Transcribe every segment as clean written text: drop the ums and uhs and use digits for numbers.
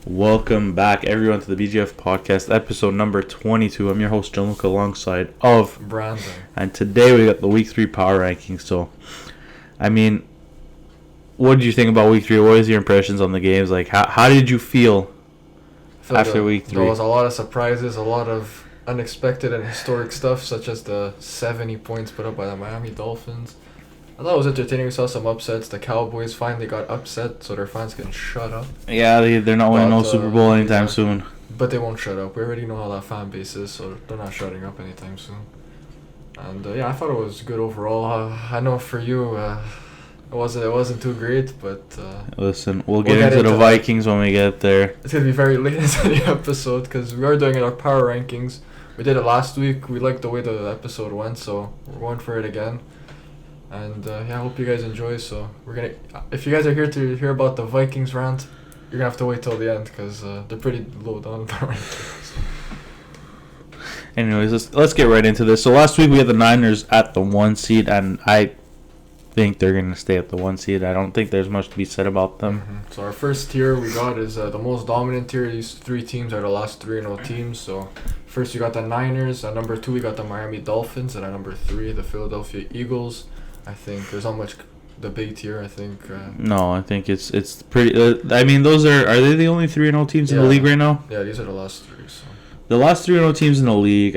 Welcome back, everyone, to the BGF podcast, episode number 22. I'm your host, John Luke, alongside of Brandon. And today we got the Week 3 Power Rankings. So, what did you think about Week 3? What was your impressions on the games? Like, how did you feel after Week 3? There was a lot of surprises, a lot of unexpected and historic stuff, such as the 70 points put up by the Miami Dolphins. I thought it was entertaining. We saw some upsets. The Cowboys finally got upset, so their fans can shut up. Yeah, they're not winning no Super Bowl anytime soon. But they won't shut up. We already know how that fan base is, so they're not shutting up anytime soon. And I thought it was good overall. I know for you, it wasn't too great, but listen, we'll get into the Vikings when we get there. It's gonna be very late into the episode because we are doing our power rankings. We did it last week. We liked the way the episode went, so we're going for it again. And I hope you guys enjoy. So if you guys are here to hear about the Vikings rant, you're gonna have to wait till the end because they're pretty low down the rankings. Anyways, let's get right into this. So last week we had the Niners at the 1 seed, and I think they're gonna stay at the 1 seed. I don't think there's much to be said about them. Mm-hmm. So our first tier we got is the most dominant tier. These three teams are the last 3-0 teams. So first we got the Niners. At number 2 we got the Miami Dolphins, and at number 3 the Philadelphia Eagles. I think there's not much debate here. I think. No, I think it's pretty. Those are they the only 3-0 teams in the league right now? Yeah, these are the last 3. So the last 3-0 teams in the league.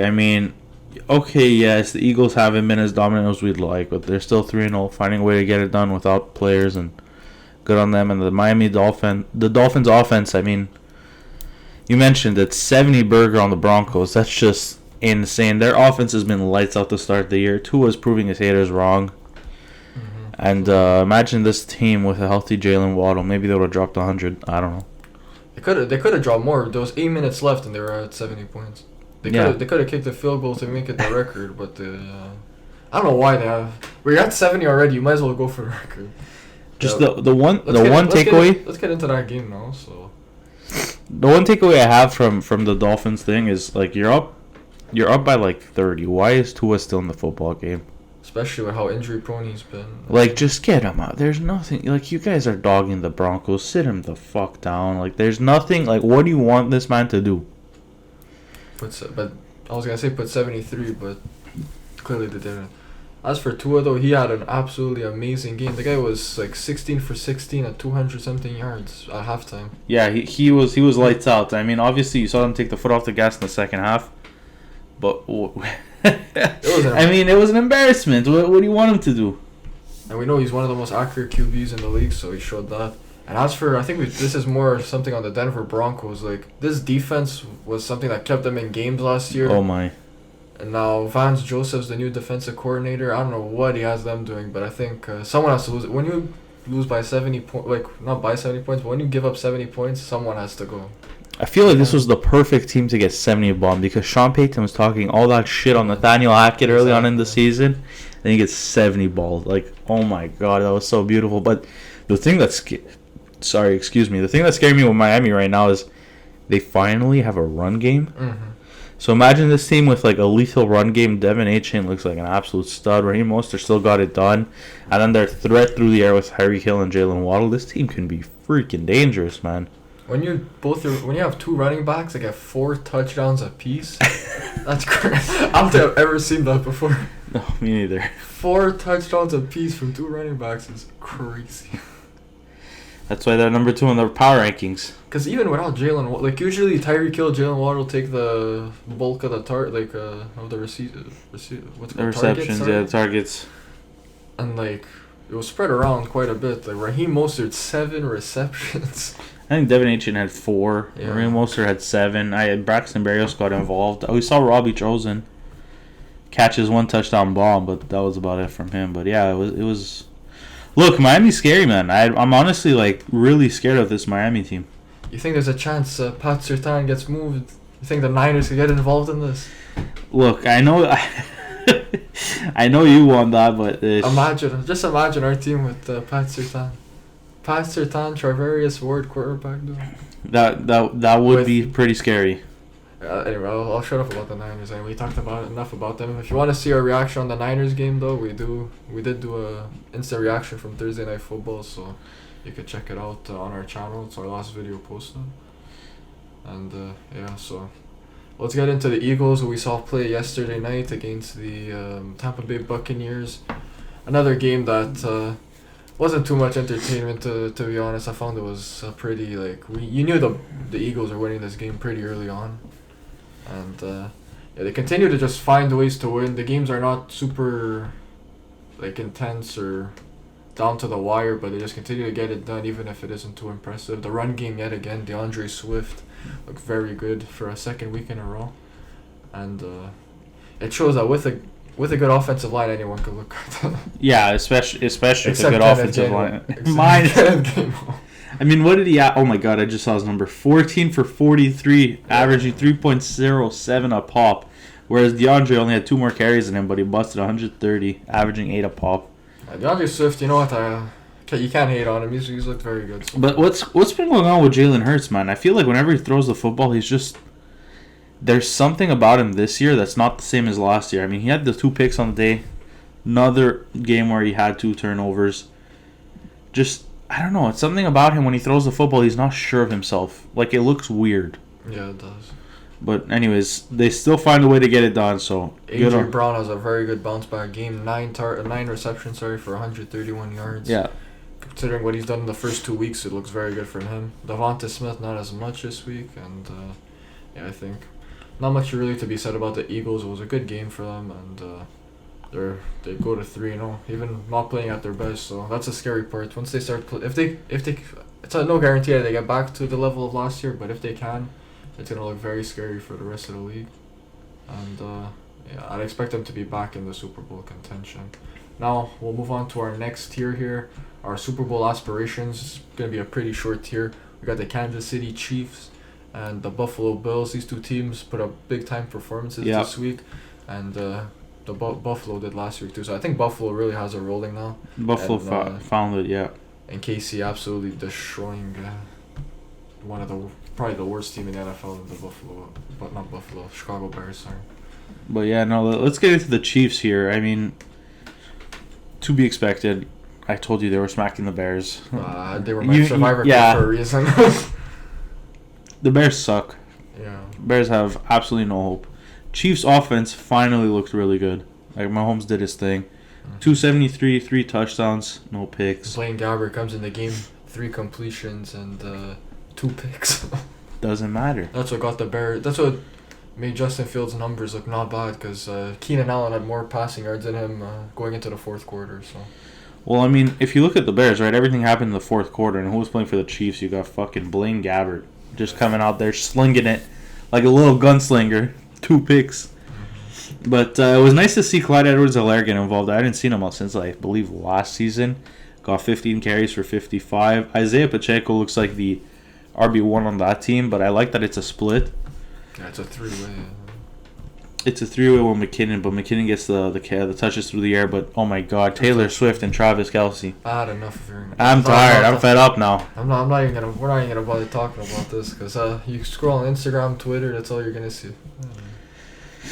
Okay, yes, the Eagles haven't been as dominant as we'd like, but they're still 3-0, finding a way to get it done without players, and good on them. And the Dolphins offense. You mentioned that 70 burger on the Broncos. That's just insane. Their offense has been lights out to start the year. Tua's proving his haters wrong. And imagine this team with a healthy Jalen Waddle. Maybe they would have dropped 100. I don't know. They could have dropped more. There was 8 minutes left, and they were at 70 points. They could have kicked the field goal to make it the record, but I don't know why they have. We're at 70 already. You might as well go for the record. Just the one takeaway. Let's get into that game now. So the one takeaway I have from the Dolphins thing is like you're up by like 30. Why is Tua still in the football game? Especially with how injury prone he's been. Like, just get him out. There's nothing. Like, you guys are dogging the Broncos. Sit him the fuck down. Like, there's nothing. Like, what do you want this man to do? But I was going to say put 73, but clearly they didn't. As for Tua, though, he had an absolutely amazing game. The guy was like 16 for 16 at 200-something yards at halftime. Yeah, he was lights out. Obviously, you saw him take the foot off the gas in the second half. But it was an embarrassment. What do you want him to do? And we know he's one of the most accurate QBs in the league, so he showed that. And as for, I think this is more something on the Denver Broncos. Like, this defense was something that kept them in games last year. Oh my! And now Vance Joseph's the new defensive coordinator. I don't know what he has them doing, but I think someone has to lose. When you lose by 70 points, like not by 70 points, but when you give up 70 points, someone has to go. I feel like this was the perfect team to get 70 bombed because Sean Payton was talking all that shit on Nathaniel Hackett early on in the season, and he gets 70 balled. Like, oh my god, that was so beautiful. But the thing the thing that's scaring me with Miami right now is they finally have a run game. Mm-hmm. So imagine this team with like a lethal run game. Devin Achane looks like an absolute stud. Raheem Mostert still got it done, and then their threat through the air with Tyreek Hill and Jalen Waddle. This team can be freaking dangerous, man. When you have 2 running backs that get 4 touchdowns apiece, that's crazy. I don't think I've ever seen that before. No, me neither. 4 touchdowns apiece from 2 running backs is crazy. That's why they're number 2 on their power rankings. Because even without Jalen, like usually Tyreek Hill, Jalen Waddle take the bulk of the of the receptions, targets. And like it was spread around quite a bit. Like Raheem Mostert 7 receptions. I think Devin Achane had 4. Yeah. Raheem Mostert had 7. Braxton Berrios got involved. We saw Robbie Chosen catch his 1 touchdown bomb, but that was about it from him. But yeah, it was. Look, Miami's scary, man. I'm honestly like really scared of this Miami team. You think there's a chance Pat Surtain gets moved? You think the Niners could get involved in this? Look, I know I know you want that, but just imagine our team with Pat Surtain. Pat Surtain, Charvarius Ward quarterback. That would be pretty scary. Anyway, I'll shut up about the Niners. And we talked enough about them. If you want to see our reaction on the Niners game, though, we did do a instant reaction from Thursday Night Football, so you could check it out on our channel. It's our last video posted. And so let's get into the Eagles, who we saw play yesterday night against the Tampa Bay Buccaneers. Another game that wasn't too much entertainment, to be honest. I found it was pretty, you knew the Eagles were winning this game pretty early on. And they continue to just find ways to win. The games are not super intense or down to the wire, but they just continue to get it done even if it isn't too impressive. The run game, yet again, DeAndre Swift looked very good for a second week in a row. And it shows that with a good offensive line, anyone could look good. Yeah, especially with a good offensive line. I mean, what did he have? Oh my god, I just saw his number. 14 for 43, averaging 3.07 a pop. Whereas DeAndre only had 2 more carries than him, but he busted 130, averaging 8 a pop. DeAndre Swift, you know what? You can't hate on him. He's looked very good. So. But what's been going on with Jalen Hurts, man? I feel like whenever he throws the football, he's just... There's something about him this year that's not the same as last year. I mean, he had the 2 picks on the day. Another game where he had 2 turnovers. Just, I don't know. It's something about him when he throws the football, he's not sure of himself. Like, it looks weird. Yeah, it does. But anyways, they still find a way to get it done. So A.J. Brown has a very good bounce back game. 9 receptions, for 131 yards. Yeah. Considering what he's done in the first 2 weeks, it looks very good for him. Devonta Smith not as much this week, and I think not much really to be said about the Eagles. It was a good game for them, and they go to 3-0, even not playing at their best. So that's a scary part. Once they start if they it's no guarantee that they get back to the level of last year, but if they can, it's gonna look very scary for the rest of the league. And I'd expect them to be back in the Super Bowl contention. Now we'll move on to our next tier here. Our Super Bowl aspirations. It's gonna be a pretty short tier. We got the Kansas City Chiefs and the Buffalo Bills. These 2 teams put up big time performances this week, and the Buffalo did last week too. So I think Buffalo really has it rolling now. Buffalo found it, yeah. And KC absolutely destroying one of probably the worst team in the NFL, Chicago Bears. Sorry. But yeah, no. Let's get into the Chiefs here. I mean, to be expected. I told you they were smacking the Bears. They were my survivor pick for a reason. The Bears suck. Yeah. Bears have absolutely no hope. Chiefs offense finally looked really good. Like, Mahomes did his thing. 273, 3 touchdowns, no picks. Blaine Gabbert comes in the game, 3 completions and 2 picks. Doesn't matter. That's what got the Bears. That's what made Justin Fields' numbers look not bad, because Keenan Allen had more passing yards than him going into the 4th quarter. So. Well, I mean, if you look at the Bears, right, everything happened in the 4th quarter, and who was playing for the Chiefs? You got fucking Blaine Gabbert just coming out there slinging it like a little gunslinger. 2 picks. But it was nice to see Clyde Edwards-Helaire get involved. I hadn't seen him since, I believe, last season. Got 15 carries for 55. Isaiah Pacheco looks like the RB1 on that team, but I like that it's a split. Yeah, it's a 3-way. It's a 3-way with McKinnon, but McKinnon gets the touches through the air. But oh my God, Taylor Swift and Travis Kelce. I had enough of hearing. I'm tired. I'm fed up now. We're not even gonna bother talking about this, because you scroll on Instagram, Twitter, that's all you're gonna see.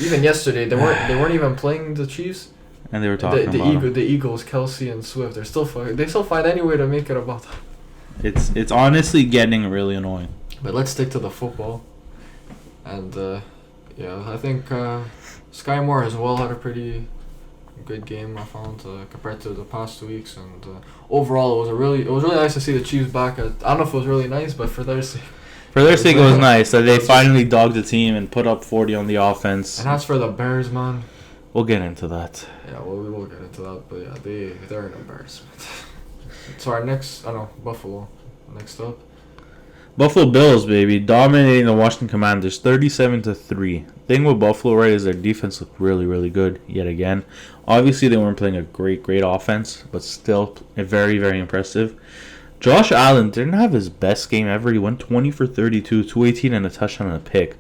Even yesterday, they weren't even playing the Chiefs. And they were talking about the Eagles, Kelce and Swift. They still find any way to make it about them. It's honestly getting really annoying. But let's stick to the football. And I think Sky Moore as well had a pretty good game, I found, compared to the past 2 weeks. And overall, it was really nice to see the Chiefs back. I don't know if it was really nice, but for their sake. For their sake, it was nice that they finally dogged the team and put up 40 on the offense. And as for the Bears, man. We'll get into that. Yeah, well, we will get into that. But yeah, they're an embarrassment. So our Buffalo. Next up. Buffalo Bills, baby, dominating the Washington Commanders, 37-3. Thing with Buffalo, right, is their defense looked really, really good yet again. Obviously, they weren't playing a great offense, but still very, very impressive. Josh Allen didn't have his best game ever. He went 20 for 32, 218 and a touchdown and a pick.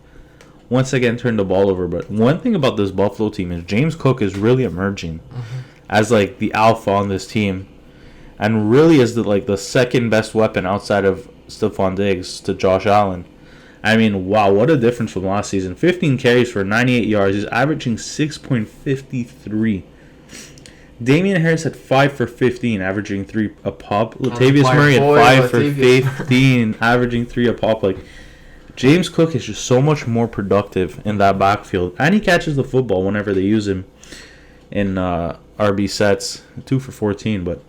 Once again, turned the ball over. But one thing about this Buffalo team is James Cook is really emerging as like the alpha on this team, and really is the second best weapon outside of Stephon Diggs to Josh Allen. I mean, wow, what a difference from last season. 15 carries for 98 yards. He's averaging 6.53. Damian Harris had 5 for 15, averaging 3 a pop. Latavius Murray had 5 for 15, averaging 3 a pop. James Cook is just so much more productive in that backfield. And he catches the football whenever they use him in RB sets. 2 for 14. But,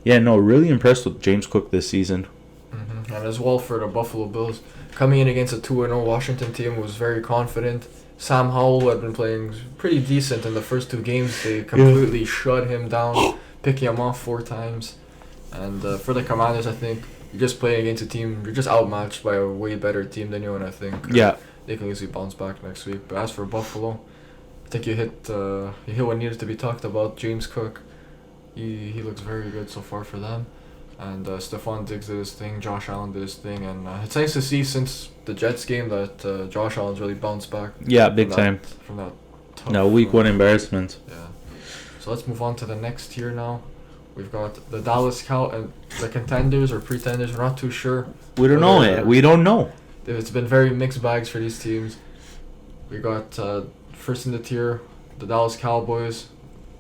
yeah, no, really impressed with James Cook this season. Mm-hmm. And as well for the Buffalo Bills, coming in against a 2-0 Washington team who was very confident. Sam Howell had been playing pretty decent in the first 2 games. They completely shut him down, picking him off 4 times. And for the Commanders, I think you're just playing against a team, you're just outmatched by a way better team than you, and I think they can easily bounce back next week. But as for Buffalo, I think you hit what needed to be talked about. James Cook, he looks very good so far for them. And Stephon Diggs did his thing, Josh Allen did his thing, and it's nice to see since the Jets game that Josh Allen's really bounced back. Yeah, big time. From that tough, week 1 embarrassment. Yeah. So let's move on to the next tier now. We've got the Dallas and the contenders or pretenders. We're not too sure. We don't know yet. We don't know. It's been very mixed bags for these teams. We got first in the tier, the Dallas Cowboys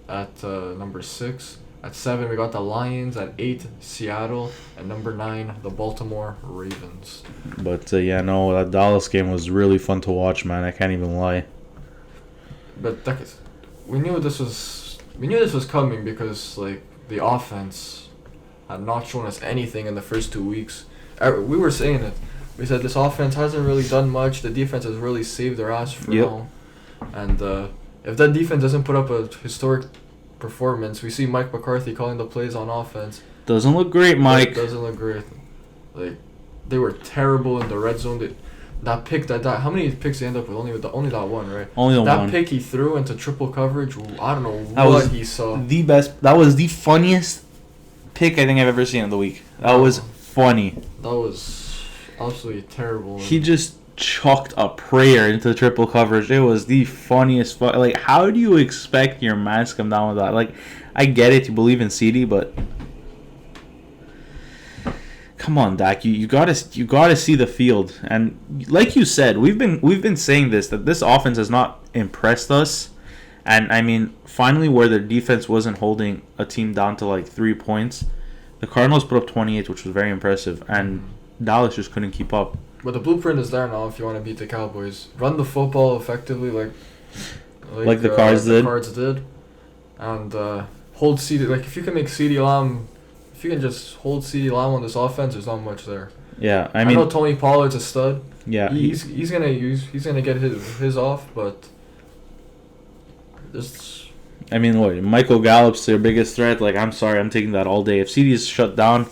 at number 6. At 7, we got the Lions. At 8, Seattle. At number 9, the Baltimore Ravens. But that Dallas game was really fun to watch, man. I can't even lie. But we knew this was coming because the offense had not shown us anything in the first 2 weeks. We were saying it. We said this offense hasn't really done much. The defense has really saved their ass for now. And if that defense doesn't put up a historic performance, we see Mike McCarthy calling the plays on offense. Doesn't look great, Mike. It doesn't look great. They were terrible in the red zone. That pick, how many picks they end up with? Only that one, right? Only the one. That pick he threw into triple coverage. I don't know he saw. The best. That was the funniest pick I think I've ever seen in the week. That was funny. That was absolutely terrible. He just chucked a prayer into triple coverage. It was the funniest. How do you expect your man to come down with that? I get it. You believe in CD, but come on, Dak. You gotta see the field. And like you said, we've been saying that this offense has not impressed us. And I mean, finally, where their defense wasn't holding a team down to 3 points, the Cardinals put up 28, which was very impressive, and Dallas just couldn't keep up. But the blueprint is there now if you want to beat the Cowboys. Run the football effectively like the Cards did. And hold CD. If you can make CD Lamb, if you can just hold CD Lamb on this offense, there's not much there. Yeah, I know Tony Pollard's a stud. Yeah. He's gonna get his off, but Michael Gallup's their biggest threat. I'm sorry, I'm taking that all day. If CD's shut down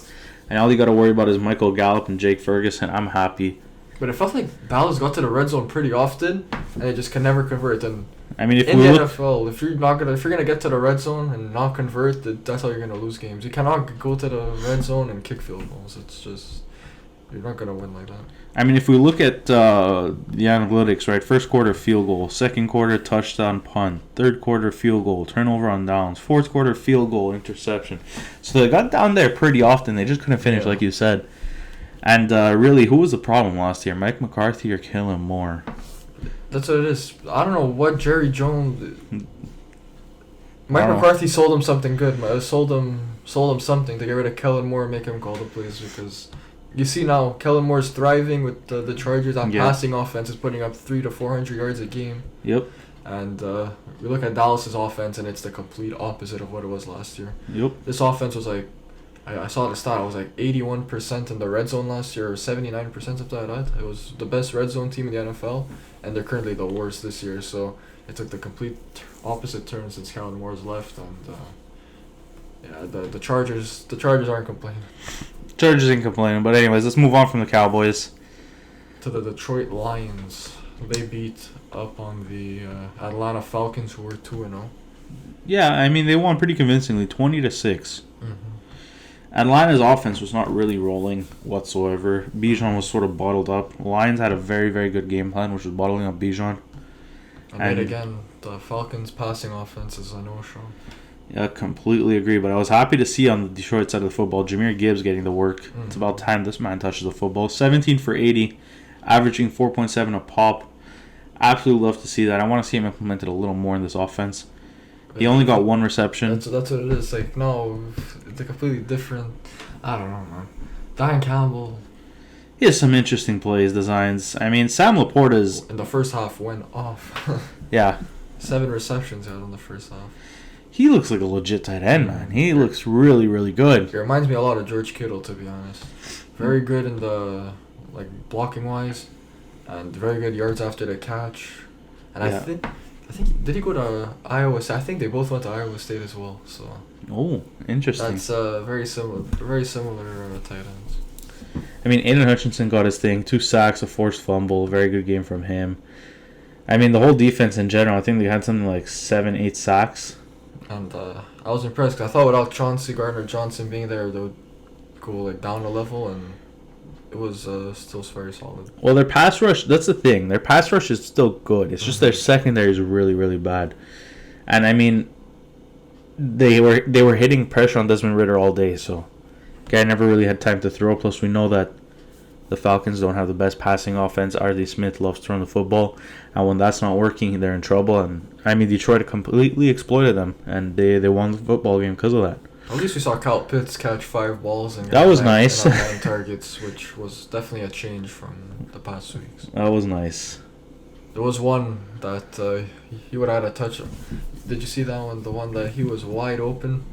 and all you got to worry about is Michael Gallup and Jake Ferguson, I'm happy. But it felt like Dallas got to the red zone pretty often, and they just can never convert. And NFL, if you're gonna get to the red zone and not convert, that's how you're gonna lose games. You cannot go to the red zone and kick field goals. It's just you're not gonna win like that. I mean, if we look at the analytics, right? First quarter field goal, second quarter touchdown punt, third quarter field goal, turnover on downs, fourth quarter field goal, interception. So they got down there pretty often. They just couldn't finish, like you said. And really, who was the problem last year? Mike McCarthy or Kellen Moore? That's what it is. I don't know what Jerry Jones. Mike McCarthy sold him something good. Sold him something to get rid of Kellen Moore and make him call the plays because. You see now, Kellen Moore's thriving with the Chargers. Passing offense is putting up 300 to 400 yards a game. Yep. And we look at Dallas's offense, and it's the complete opposite of what it was last year. Yep. This offense was I saw the stat. It was 81% in the red zone last year, or 79%, something like that. It was the best red zone team in the NFL, and they're currently the worst this year. So it took the complete opposite turn since Kellen Moore's left, and the Chargers aren't complaining. Chargers ain't complaining, but anyways, let's move on from the Cowboys to the Detroit Lions. They beat up on the Atlanta Falcons, who were 2-0. Yeah, I mean they won pretty convincingly, 20-6. Mm-hmm. Atlanta's offense was not really rolling whatsoever. Bijan was sort of bottled up. Lions had a very, very good game plan, which was bottling up Bijan. And again, the Falcons' passing offense is a no-show. Yeah, completely agree. But I was happy to see on the Detroit side of the football, Jahmyr Gibbs getting the work. Mm-hmm. It's about time this man touches the football. 17 for 80, averaging 4.7 a pop. Absolutely love to see that. I want to see him implemented a little more in this offense. He only got one reception. That's what it is. No, it's a completely different. I don't know, man. Dan Campbell. He has some interesting plays, designs. I mean, Sam Laporta's... In the first half, went off. Yeah. 7 receptions out in the first half. He looks like a legit tight end, man. He looks really, really good. He reminds me a lot of George Kittle, to be honest. Very good in the, like, blocking-wise. And very good yards after the catch. And I think, did he go to Iowa State? I think they both went to Iowa State as well. So Oh, interesting. that's very similar tight ends. I mean, Aiden Hutchinson got his thing. 2 sacks, a forced fumble. Very good game from him. I mean, the whole defense in general, I think they had something like 7-8 sacks. And I was impressed because I thought without Chauncey Gardner-Johnson being there, they would go like down a level, and it was still very solid. Well, their pass rush, that's the thing. Their pass rush is still good. It's just their secondary is really, really bad. And I mean, they were hitting pressure on Desmond Ridder all day, so guy never really had time to throw. Plus, we know that the Falcons don't have the best passing offense. R.D. Smith loves to run the football, and when that's not working, they're in trouble. And I mean, Detroit completely exploited them, and they won the football game because of that. At least we saw Kyle Pitts catch 5 balls and that was nice. And 9 targets, which was definitely a change from the past weeks. That was nice. There was one that he would have had a touchdown. Did you see that one? The one that he was wide open.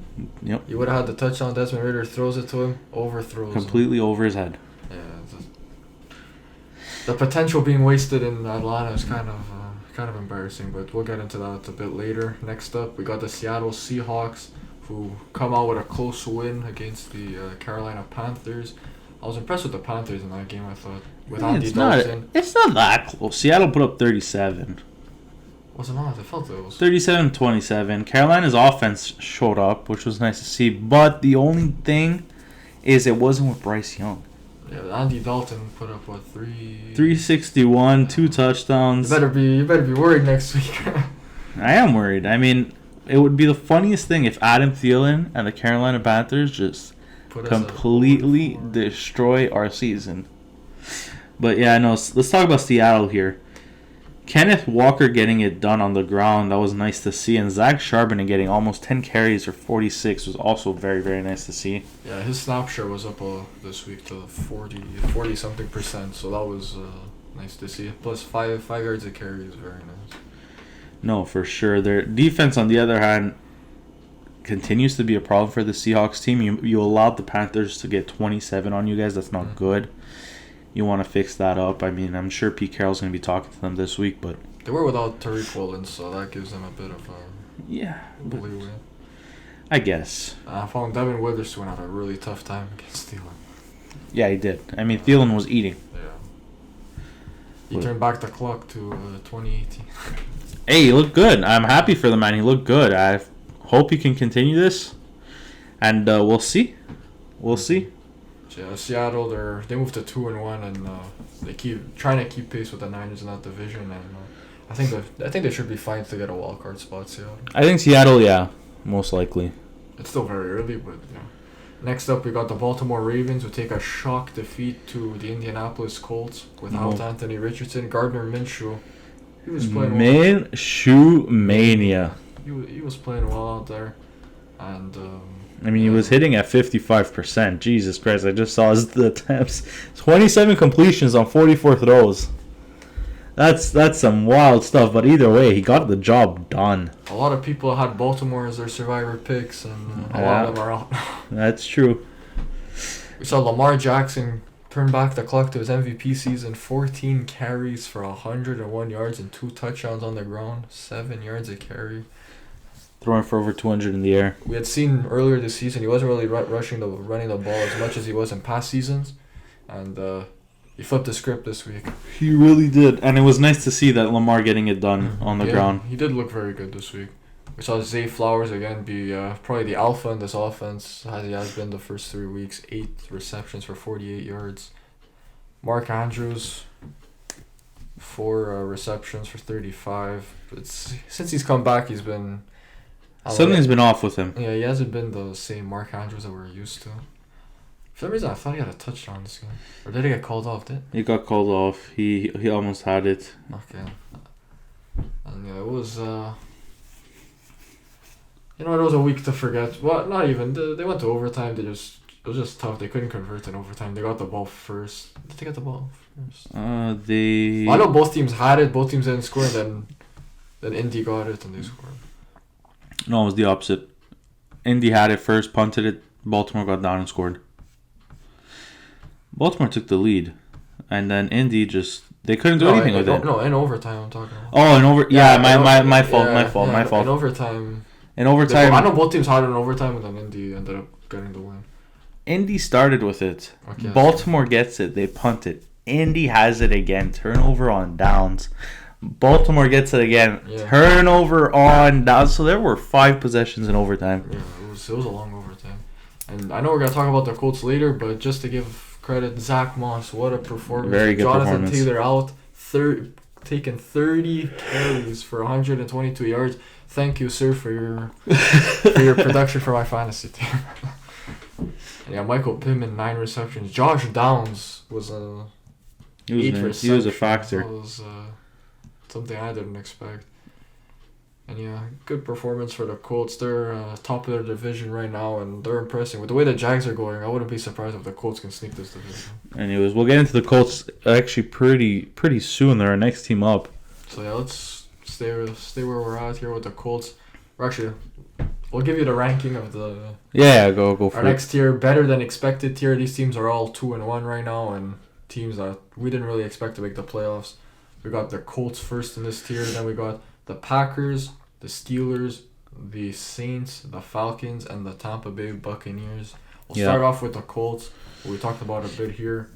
Yep. You would have had the touchdown. Desmond Ridder throws it to him, overthrows completely over his head. Yeah. The potential being wasted in Atlanta is kind of embarrassing, but we'll get into that a bit later. Next up, we got the Seattle Seahawks, who come out with a close win against the Carolina Panthers. I was impressed with the Panthers in that game, I thought. With Andy Dalton. It's not that close. Seattle put up 37. Was it not? I felt it was. 37-27. Carolina's offense showed up, which was nice to see. But the only thing is it wasn't with Bryce Young. Yeah, Andy Dalton put up, 361, 2 touchdowns. You better be worried next week. I am worried. I mean, it would be the funniest thing if Adam Thielen and the Carolina Panthers just completely destroy our season. But yeah, no. Let's talk about Seattle here. Kenneth Walker getting it done on the ground, that was nice to see. And Zach Charbonnet getting almost 10 carries for 46 was also very, very nice to see. Yeah, his snap share was up this week to 40-something percent, so that was nice to see. Plus 5 yards a carry is very nice. No, for sure. Their defense, on the other hand, continues to be a problem for the Seahawks team. You allowed the Panthers to get 27 on you guys. That's not good. You want to fix that up. I mean, I'm sure Pete Carroll's going to be talking to them this week, but they were without Tariq Woolen, so that gives them a bit of leeway. I guess. I found Devin Witherspoon had a really tough time against Thielen. Yeah, he did. I mean, Thielen was eating. Yeah. He turned back the clock to 2018. Hey, he looked good. I'm happy for the man. He looked good. I hope he can continue this, and we'll see. We'll see. Yeah, Seattle, they moved to 2-1, and they keep trying to keep pace with the Niners in that division, and I think they should be fine to get a wild card spot. Seattle. I think Seattle, yeah, most likely. It's still very early, but yeah. Next up, we got the Baltimore Ravens, who take a shock defeat to the Indianapolis Colts without Anthony Richardson. Gardner Minshew, he was playing Minshew mania. He was playing well out there, and. I mean, he was hitting at 55%. Jesus Christ, I just saw his attempts. 27 completions on 44 throws. That's some wild stuff, but either way, he got the job done. A lot of people had Baltimore as their survivor picks, and a lot of them are out. That's true. We saw Lamar Jackson turn back the clock to his MVP season. 14 carries for 101 yards and 2 touchdowns on the ground. 7 yards a carry. Throwing for over 200 in the air. We had seen earlier this season he wasn't really running the ball as much as he was in past seasons, and he flipped the script this week. He really did, and it was nice to see that Lamar getting it done on the ground. He did look very good this week. We saw Zay Flowers again be probably the alpha in this offense, as he has been the first 3 weeks. 8 receptions for 48 yards. Mark Andrews, 4 receptions for 35. Since he's come back, he's been... Something's been off with him. Yeah, he hasn't been the same Mark Andrews that we're used to. For some reason, I thought he had a touchdown this game. Or did he get called off? He got called off. He almost had it. Okay. And yeah, it was... it was a week to forget. Well, not even. They went to overtime. They just It was just tough. They couldn't convert in overtime. They got the ball first. Did they get the ball first? I know both teams had it. Both teams didn't score. And then Indy got it and they scored. No, it was the opposite. Indy had it first, punted it. Baltimore got down and scored. Baltimore took the lead, and then Indy they couldn't do anything with it. No, in overtime I'm talking about. Oh, my fault. In overtime. I know both teams had it in overtime, and then Indy ended up getting the win. Indy started with it. Okay. Baltimore gets it. They punt it. Indy has it again. Turnover on downs. Baltimore gets it again. Yeah. Turnover on downs. So there were 5 possessions in overtime. Yeah, it was a long overtime. And I know we're going to talk about the Colts later, but just to give credit, Zach Moss, what a performance. Very good Jonathan performance. Taylor out, taking 30 carries for 122 yards. Thank you, sir, for your production for my fantasy team. Yeah, Michael Pittman, 9 receptions. Josh Downs was He was a factor. That was something I didn't expect. And yeah, good performance for the Colts. They're top of their division right now, and they're impressing. With the way the Jags are going, I wouldn't be surprised if the Colts can sneak this division. Anyways, we'll get into the Colts actually pretty soon. They're our next team up. So yeah, let's stay where we're at here with the Colts. We'll give you the ranking of the go for our it. next tier. Better than expected tier. These teams are all 2-1 right now, and teams that we didn't really expect to make the playoffs. We got the Colts first in this tier. Then we got the Packers, the Steelers, the Saints, the Falcons, and the Tampa Bay Buccaneers. We'll start off with the Colts. We talked about a bit here.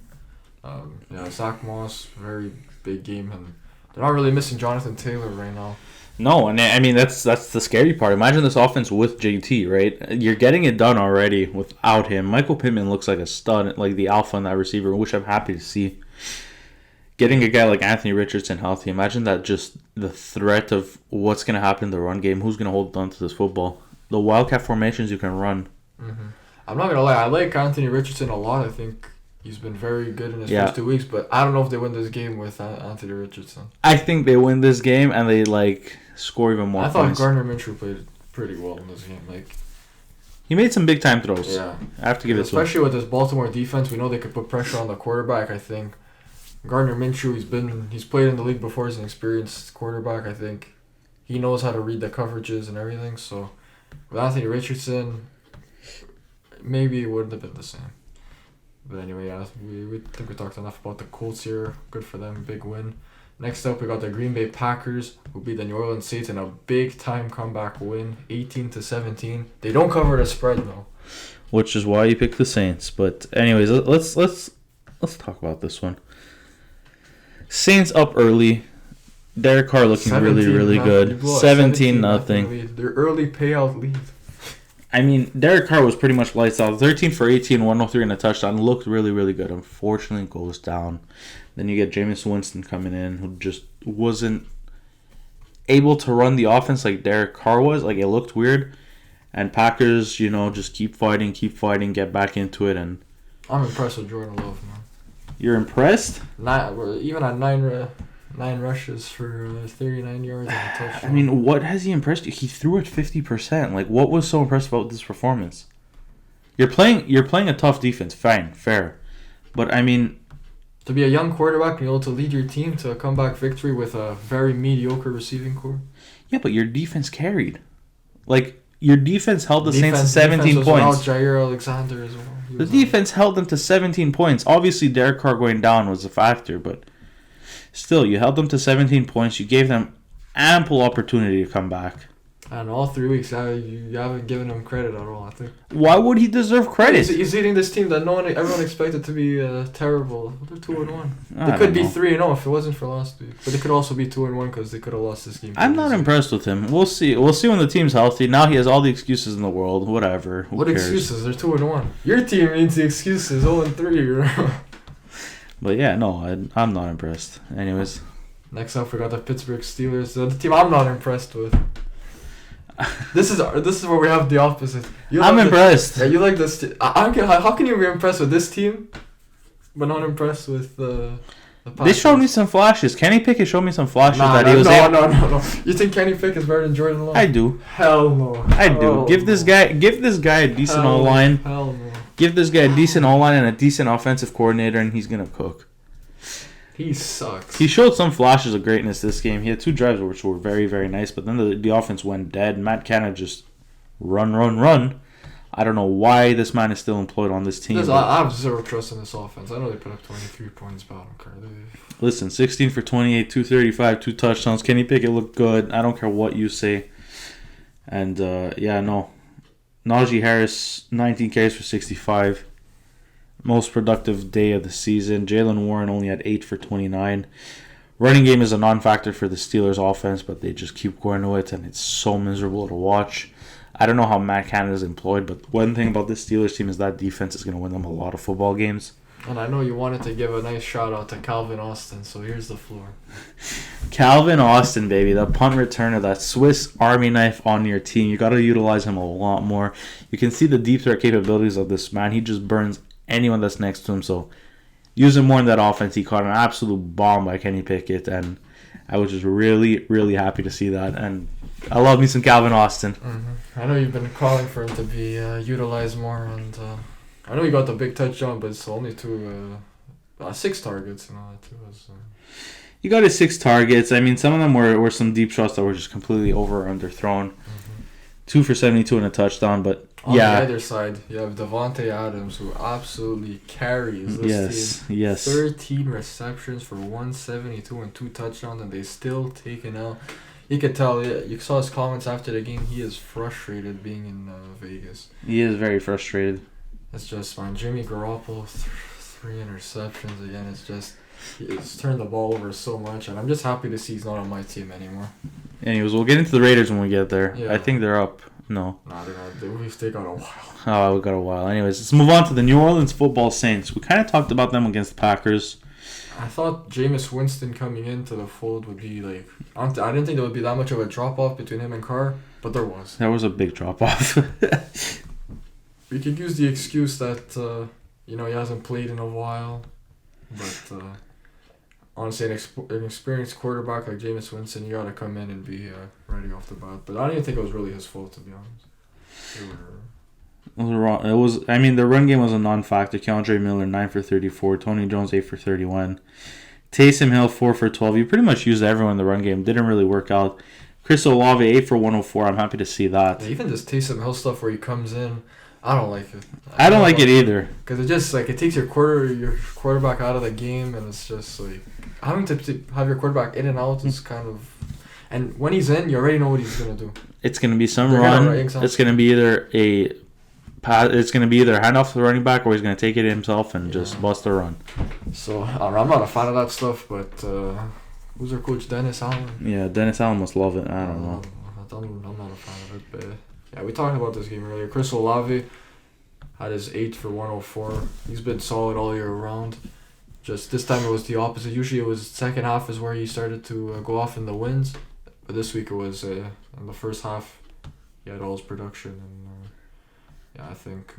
Zach Moss, very big game, and they're not really missing Jonathan Taylor right now. No, and I mean that's the scary part. Imagine this offense with JT, right? You're getting it done already without him. Michael Pittman looks like a stud, like the alpha in that receiver, which I'm happy to see. Getting a guy like Anthony Richardson healthy, imagine that, just the threat of what's going to happen in the run game. Who's going to hold on to this football? The wildcat formations you can run. Mm-hmm. I'm not going to lie. I like Anthony Richardson a lot. I think he's been very good in his first 2 weeks, but I don't know if they win this game with Anthony Richardson. I think they win this game and they score even more points. I thought Gardner Minshew played pretty well in this game. He made some big time throws. Yeah. I have to give it to him. Especially with this Baltimore defense, we know they could put pressure on the quarterback. I think Gardner Minshew, he's played in the league before. He's an experienced quarterback. I think he knows how to read the coverages and everything. So with Anthony Richardson, maybe it wouldn't have been the same. But anyway, yeah, we think we talked enough about the Colts here. Good for them, big win. Next up, we got the Green Bay Packers, who beat the New Orleans Saints in a big-time comeback win, 18-17. They don't cover the spread, though. Which is why you picked the Saints. But anyways, let's talk about this one. Saints up early. Derek Carr looking really good. 17-0. Their early payout lead. I mean, Derek Carr was pretty much lights out. 13 for 18, 103 and a touchdown. Looked really good. Unfortunately, goes down. Then you get Jameis Winston coming in, who just wasn't able to run the offense like Derek Carr was. It looked weird. And Packers, just keep fighting, get back into it. And I'm impressed with Jordan Love, man. You're impressed? Even at nine rushes for 39 yards and a touchdown. I mean, what has he impressed you? He threw it 50%. What was so impressive about this performance? You're playing a tough defense. Fine, fair. But, I mean, to be a young quarterback and be able to lead your team to a comeback victory with a very mediocre receiving core. Yeah, but your defense carried. Your defense held the Saints to 17 points. Without Jair Alexander as well. The defense held them to 17 points. Obviously, Derek Carr going down was a factor, but still, you held them to 17 points. You gave them ample opportunity to come back. And all 3 weeks, you haven't given him credit at all, I think. Why would he deserve credit? He's leading this team that everyone expected to be terrible. They're 2-1. They could be 3-0 if it wasn't for last week. But they could also be 2-1 because they could have lost this game. I'm not impressed with him. We'll see. We'll see when the team's healthy. Now he has all the excuses in the world. Whatever. Who cares? Excuses? They're 2-1. Your team needs the excuses. 0-3. But yeah, no, I'm not impressed. Anyways. Next up, we got the Pittsburgh Steelers. The team I'm not impressed with. This is where we have the opposite. I'm impressed. Yeah, you like this. How can you be impressed with this team, but not impressed with the Packers? They showed me some flashes. Kenny Pickett showed me some flashes No. You think Kenny Pickett is better than Jordan Love? I do. Hell no. I do. Give this guy a decent O-line. Hell no. Give this guy a decent O-line and a decent offensive coordinator, and he's going to cook. He sucks. He showed some flashes of greatness this game. He had 2 drives which were very, very nice, but then the offense went dead. Matt Canada just run. I don't know why this man is still employed on this team. I have zero trust in this offense. I know they put up 23 points, but I don't care. Listen, 16 for 28, 235, 2 touchdowns. Kenny Pickett looked good. I don't care what you say. And, Najee Harris, 19 carries for 65. Most productive day of the season. Jalen Warren only had 8 for 29. Running game is a non-factor for the Steelers offense, but they just keep going to it, and it's so miserable to watch. I don't know how Matt Canada is employed, but one thing about this Steelers team is that defense is going to win them a lot of football games. And I know you wanted to give a nice shout-out to Calvin Austin, so here's the floor. Calvin Austin, baby, the punt returner, that Swiss Army knife on your team. You got to utilize him a lot more. You can see the deep threat capabilities of this man. He just burns anyone that's next to him, so use him more in that offense. He caught an absolute bomb by Kenny Pickett, and I was just really, really happy to see that. And I love me some Calvin Austin. I know you've been calling for him to be utilized more, and I know he got the big touchdown, but it's only 6 targets and all that too. He got his 6 targets. I mean, some of them were some deep shots that were just completely over or underthrown. 2 for 72 and a touchdown, but on the other side, you have Devontae Adams, who absolutely carries this team. Yes. 13 receptions for 172 and 2 touchdowns, and they still take an L. You could tell, you saw his comments after the game, he is frustrated being in Vegas. He is very frustrated. It's just fine. Jimmy Garoppolo, 3 interceptions again. It's just, he's turned the ball over so much, and I'm just happy to see he's not on my team anymore. Anyways, we'll get into the Raiders when we get there. Yeah. I think they're up. No. Nah, they're not. They got a while. Oh, we got a while. Anyways, let's move on to the New Orleans Football Saints. We kind of talked about them against the Packers. I thought Jameis Winston coming into the fold would be like... I didn't think there would be that much of a drop-off between him and Carr, but there was. There was a big drop-off. We could use the excuse that, he hasn't played in a while, but... honestly, an experienced quarterback like Jameis Winston, you gotta come in and be ready off the bat. But I don't even think it was really his fault, to be honest. It was. I mean, the run game was a non-factor. Keandre Miller 9 for 34, Tony Jones 8 for 31, Taysom Hill 4 for 12. You pretty much used everyone in the run game. Didn't really work out. Chris Olave 8 for 104. I'm happy to see that. Yeah, even this Taysom Hill stuff where he comes in, I don't like it. I don't like it either. Because it just it takes your quarterback out of the game, and it's just having to have your quarterback in and out is kind of, and when he's in, you already know what he's gonna do. It's gonna be some run. Exactly. It's gonna be either hand off to the running back, or he's gonna take it himself and just bust a run. So I'm not a fan of that stuff, but who's our coach, Dennis Allen? Yeah, Dennis Allen must love it. I don't know. I'm not a fan of it, but yeah, we talked about this game earlier. Chris Olave had his 8 for 104. He's been solid all year around. Just this time it was the opposite. Usually it was second half is where he started to go off in the wins. But this week it was in the first half. He had all his production. And I think...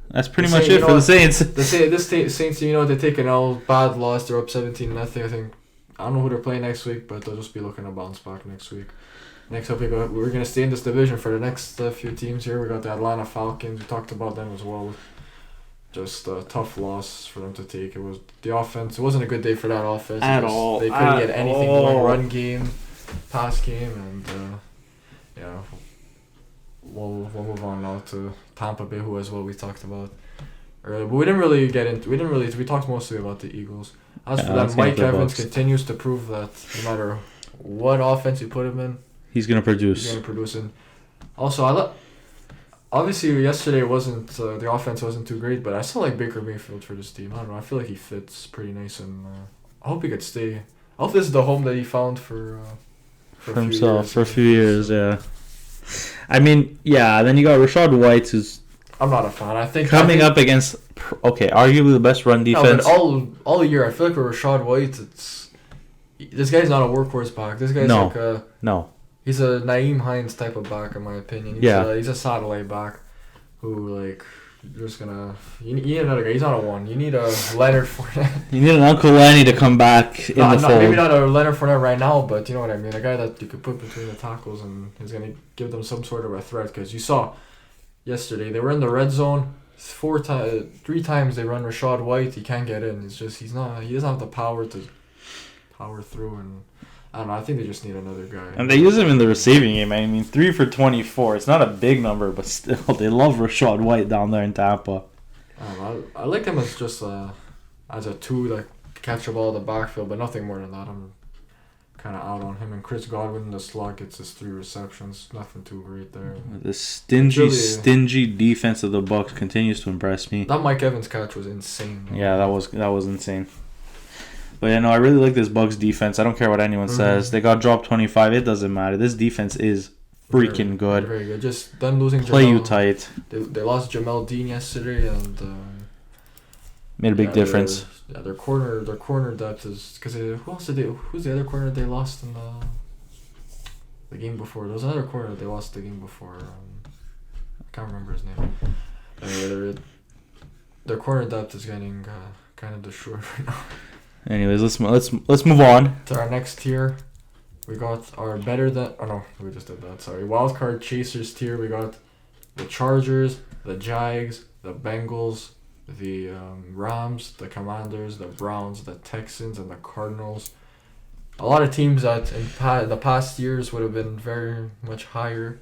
that's pretty much it for the Saints. This Saints, they take an L, bad loss. They're up 17-0. I think. I don't know who they're playing next week, but they'll just be looking to bounce back next week. Next up, we're going to stay in this division for the next few teams here. We got the Atlanta Falcons. We talked about them as well. Just a tough loss for them to take. It was the offense. It wasn't a good day for that offense. At all. They couldn't get anything going. Run game, pass game, and we'll move on now to Tampa Bay, who as well we talked about earlier. But we didn't really get into. We talked mostly about the Eagles. As for that, Mike Evans continues to prove that no matter what offense you put him in, he's gonna produce. He's gonna produce. And also, obviously yesterday wasn't the offense wasn't too great, but I still like Baker Mayfield for this team. I don't know. I feel like he fits pretty nice, and I hope he could stay. I hope this is the home that he found for himself for a few years. Yeah. I mean, yeah. Then you got Rachaad White, who's. I'm not a fan. I think up against arguably the best run defense. No, but all year I feel like with Rachaad White, this guy's not a workhorse back. This guy's he's a Naeem Hines type of back, in my opinion. He's a satellite back who, you're just gonna... You need another guy. He's not a one. You need a Leonard Fournette. You need an Uncle Lenny to come back in the fold. Maybe not a Leonard Fournette right now, but you know what I mean. A guy that you could put between the tackles and is gonna give them some sort of a threat. Because you saw yesterday. They were in the red zone. 3 times they run Rashad White. He can't get in. He doesn't have the power to power through, and I don't know. I think they just need another guy. And they use him in the receiving game. I mean, 3 for 24. It's not a big number, but still, they love Rashad White down there in Tampa. I like him as just as a 2 that catch the ball in the backfield, but nothing more than that. I'm kind of out on him. And Chris Godwin in the slot gets his 3 receptions. Nothing too great there. The stingy defense of the Bucs continues to impress me. That Mike Evans catch was insane. Yeah, that was insane. But yeah, no, I really like this Bucs defense. I don't care what anyone says. They got dropped 25. It doesn't matter. This defense is freaking good. Very good. Just them losing. Play you tight. They lost Jamel Dean yesterday and made a big difference. Their corner depth is because who's the other corner they lost in the game before? There was another corner they lost the game before. I can't remember his name. Anyway, their corner depth is getting kind of destroyed right now. Anyways, let's move on to our next tier. We got our better than. Oh no, we just did that. Sorry, wildcard chasers tier. We got the Chargers, the Jags, the Bengals, the Rams, the Commanders, the Browns, the Texans, and the Cardinals. A lot of teams that in the past years would have been very much higher,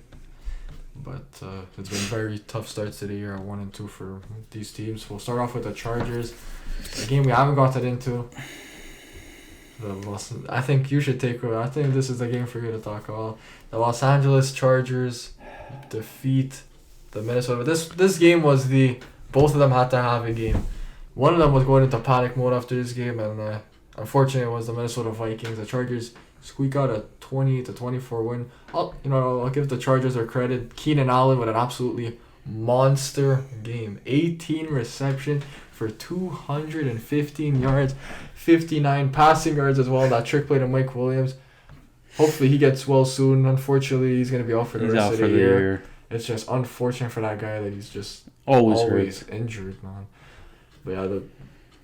but it's been very tough starts to the year, 1 and 2 for these teams. We'll start off with the Chargers. A game we haven't gotten into. I think you should take over. I think this is the game for you to talk about. The Los Angeles Chargers defeat the Minnesota. This game was both of them had to have a game. One of them was going into panic mode after this game, and unfortunately it was the Minnesota Vikings. The Chargers squeak out a 20-24 win. I'll give the Chargers their credit. Keenan Allen with an absolutely monster game. 18 reception for 215 yards, 59 passing yards as well. That trick play to Mike Williams. Hopefully he gets well soon. Unfortunately, he's going to be out for the rest of the year. It's just unfortunate for that guy that he's just always injured, man. But yeah, the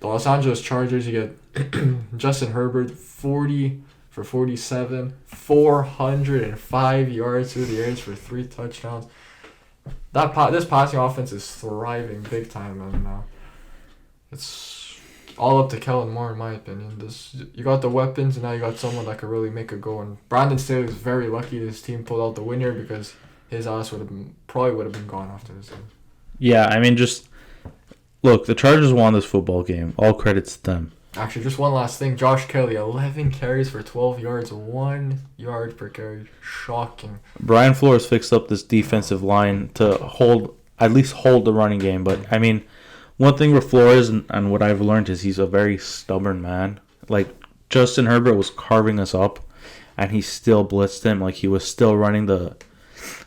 Los Angeles Chargers, you get Justin Herbert, 40 for 47, 405 yards through the air for 3 touchdowns. This passing offense is thriving big time, and it's all up to Kellen Moore, in my opinion. You got the weapons, and now you got someone that could really make a go. And Brandon Staley is very lucky his team pulled out the winner because his ass probably would have been gone after this game. Yeah, I mean, just look, the Chargers won this football game. All credits to them. Actually, just one last thing. Josh Kelly, 11 carries for 12 yards, 1 yard per carry. Shocking. Brian Flores fixed up this defensive line to at least hold the running game. But, I mean, one thing with Flores and what I've learned is he's a very stubborn man. Like, Justin Herbert was carving us up, and he still blitzed him. Like, he was still running the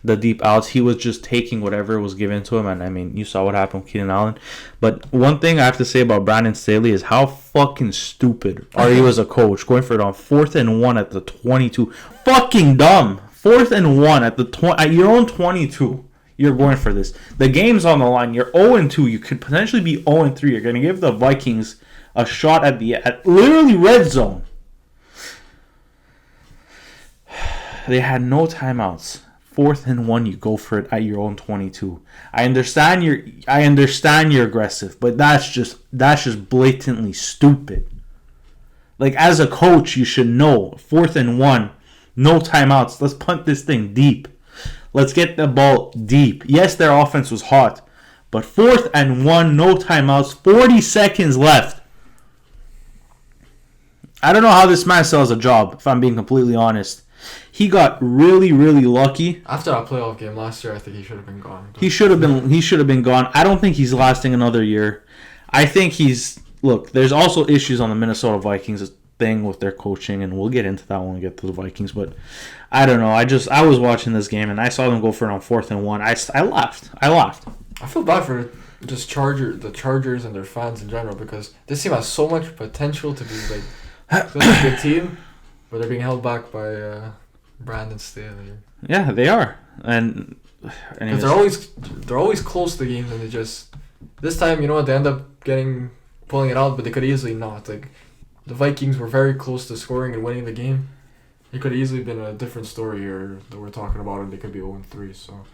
deep outs. He was just taking whatever was given to him, and I mean, you saw what happened with Keenan Allen. But one thing I have to say about Brandon Staley is how fucking stupid are you as a coach going for it on 4th and 1 at the 22. Fucking dumb. 4th and 1 at your own 22. You're going for this. The game's on the line. You're 0-2. You could potentially be 0-3. You're going to give the Vikings a shot at literally red zone. They had no timeouts. 4th and 1, you go for it at your own 22. I understand you're aggressive, but that's just blatantly stupid. Like, as a coach, you should know 4th and 1, no timeouts. Let's punt this thing deep. Let's get the ball deep. Yes, their offense was hot, but 4th and 1, no timeouts, 40 seconds left. I don't know how this man still has a job, if I'm being completely honest. He got really, really lucky. After that playoff game last year, I think he should have been gone. He should have been gone. I don't think he's lasting another year. I think there's also issues on the Minnesota Vikings thing with their coaching, and we'll get into that when we get to the Vikings. But I don't know. I was watching this game, and I saw them go for it on 4th and 1. I laughed. I feel bad for just the Chargers and their fans in general, because this team has so much potential to be like such a good team, but they're being held back by Brandon Staley. Yeah, they are, and they're always close to games, and they just this time, they end up pulling it out, but they could easily not. Like, the Vikings were very close to scoring and winning the game. It could have easily been a different story here that we're talking about, and they could be 0-3. So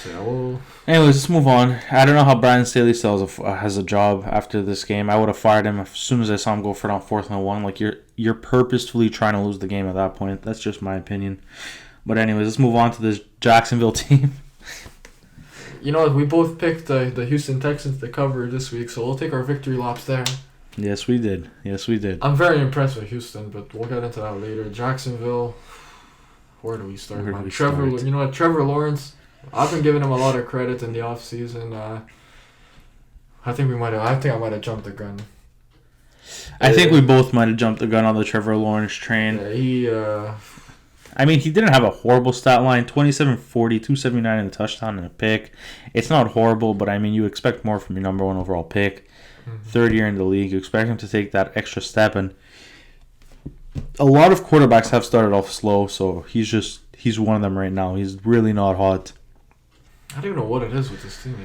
So yeah, we'll. Anyways, let's move on. I don't know how Brian Staley still has a job after this game. I would have fired him as soon as I saw him go for it on 4th and 1. Like, you're purposefully trying to lose the game at that point. That's just my opinion. But anyways, let's move on to this Jacksonville team. You know, we both picked the Houston Texans to cover this week, so we'll take our victory laps there. Yes, we did. I'm very impressed with Houston, but we'll get into that later. Jacksonville, where do we start? You know what, Trevor Lawrence, I've been giving him a lot of credit in the offseason. I think I might have jumped the gun. I think we both might have jumped the gun on the Trevor Lawrence train. Yeah, he didn't have a horrible stat line. 27-40, 279 and a touchdown and a pick. It's not horrible, but you expect more from your number 1 overall pick. Mm-hmm. Third year in the league. You expect him to take that extra step. And a lot of quarterbacks have started off slow, so he's one of them right now. He's really not hot. I don't even know what it is with this team.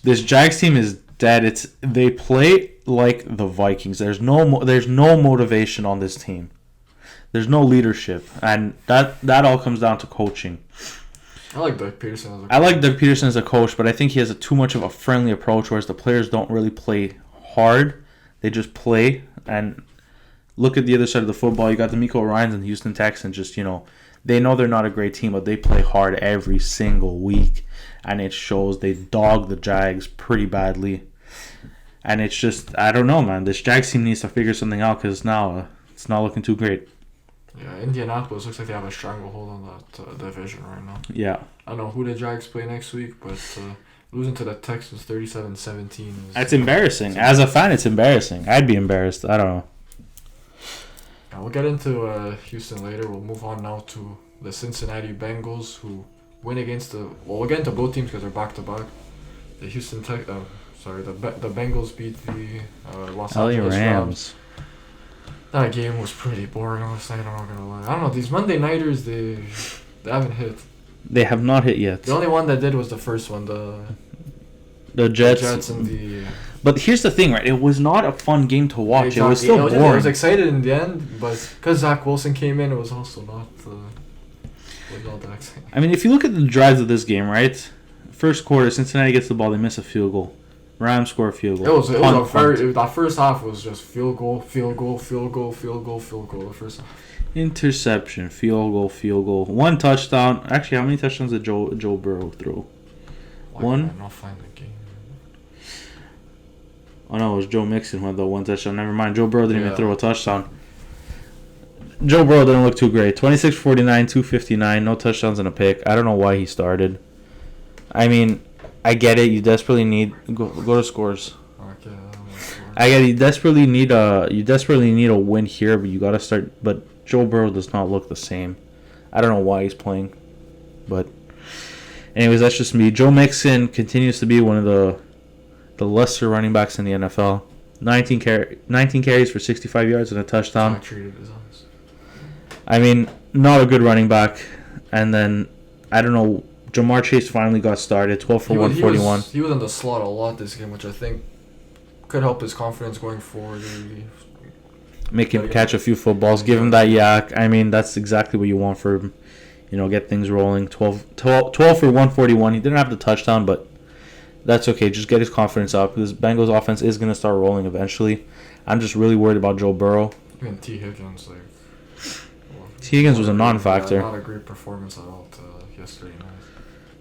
This Jags team is dead. They play like the Vikings. There's no motivation on this team. There's no leadership, and that all comes down to coaching. I like Doug Peterson as a coach. I like Doug Peterson as a coach, but I think he has too much of a friendly approach, whereas the players don't really play hard. They just play. And look at the other side of the football. You got the Miko Ryans and the Houston Texans. They know they're not a great team, but they play hard every single week, and it shows. They dog the Jags pretty badly. And it's just, I don't know, man. This Jags team needs to figure something out because now it's not looking too great. Yeah, Indianapolis looks like they have a stranglehold on that division right now. Yeah. I don't know who the Jags play next week, but losing to the Texans 37-17 That's embarrassing. As a fan, it's embarrassing. I'd be embarrassed. I don't know. Yeah, we'll get into Houston later. We'll move on now to the Cincinnati Bengals, who win against we'll get into both teams because they're back-to-back. The the Bengals beat the Los Angeles Rams. That game was pretty boring last night, I'm not going to lie. I don't know, these Monday Nighters, they haven't hit. They have not hit yet. The only one that did was the first one, the Jets. And the... But here's the thing, right? It was not a fun game to watch. Exactly. It was still boring. I was excited in the end, but because Zach Wilson came in, it was also not that exciting. If you look at the drives of this game, right? First quarter, Cincinnati gets the ball, they miss a field goal. Rams score a field goal. That first half was just field goal. The first half. Interception, field goal. One touchdown. Actually, how many touchdowns did Joe Burrow throw? One. I'm not finding the game. Oh no, it was Joe Mixon who had the one touchdown. Never mind. Joe Burrow didn't even throw a touchdown. Joe Burrow didn't look too great. 26-49, 259, no touchdowns and a pick. I don't know why he started. I get it. You desperately need go to scores. Okay. I get it. You desperately need a win here, but you gotta start. But Joe Burrow does not look the same. I don't know why he's playing, but anyways, that's just me. Joe Mixon continues to be one of the lesser running backs in the NFL. 19 carries for 65 yards and a touchdown. Not a good running back. And then I don't know. Jamar Chase finally got started, 12 for 141. He was in the slot a lot this game, which I think could help his confidence going forward. Make him catch a few footballs, give him that yak. That's exactly what you want for him. Get things rolling. 12 for 141. He didn't have the touchdown, but that's okay. Just get his confidence up. This Bengals offense is going to start rolling eventually. I'm just really worried about Joe Burrow. T. Higgins, T. Higgins was a non-factor. Not a great performance at all yesterday night.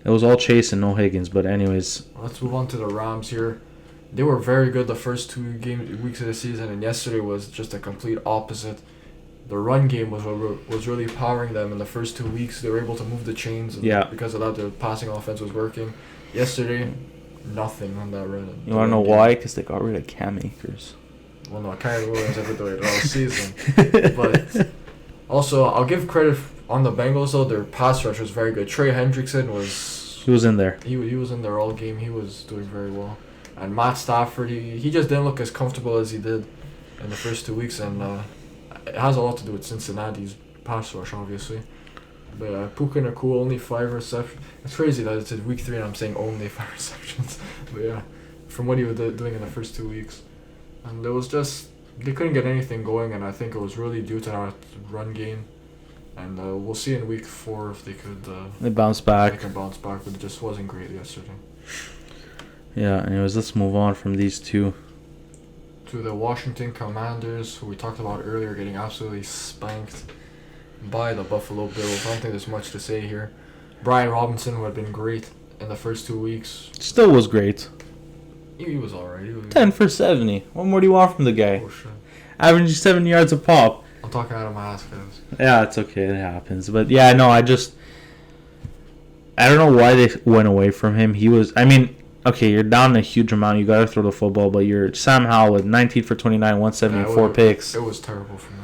It was all Chase and no Higgins, but anyways. Let's move on to the Rams here. They were very good the first 2 weeks of the season, and yesterday was just a complete opposite. The run game was really powering them in the first 2 weeks. They were able to move the chains, and because of that, the passing offense was working. Yesterday, nothing on that run. You want to know why? Because they got rid of Cam Akers. Well, no, Kyrie Williams had to do it all season. But also, I'll give credit on the Bengals, though. Their pass rush was very good. Trey Hendrickson was... He was in there. He was in there all game. He was doing very well. And Matt Stafford, he just didn't look as comfortable as he did in the first 2 weeks. And it has a lot to do with Cincinnati's pass rush, obviously. But Puka Nakua, only 5 receptions. It's crazy that it's week 3 and I'm saying only 5 receptions. But yeah, from what he was doing in the first 2 weeks. And it was just... They couldn't get anything going, and I think it was really due to that run game. And we'll see in week 4 if they could. They bounce back. They can bounce back, but it just wasn't great yesterday. Yeah. Anyways, let's move on from these two. To the Washington Commanders, who we talked about earlier, getting absolutely spanked by the Buffalo Bills. I don't think there's much to say here. Brian Robinson, who had been great in the first 2 weeks. Still was great. He was alright. 10 for 70. What more do you want from the guy? Oh, shit. Averaging 7 yards a pop. I'm talking out of my ass, guys. Yeah, it's okay. It happens. But yeah, no, I don't know why they went away from him. He was, I mean, okay, you're down a huge amount. You got to throw the football, but you're Sam Howell with 19 for 29, 174 picks. It was terrible for him.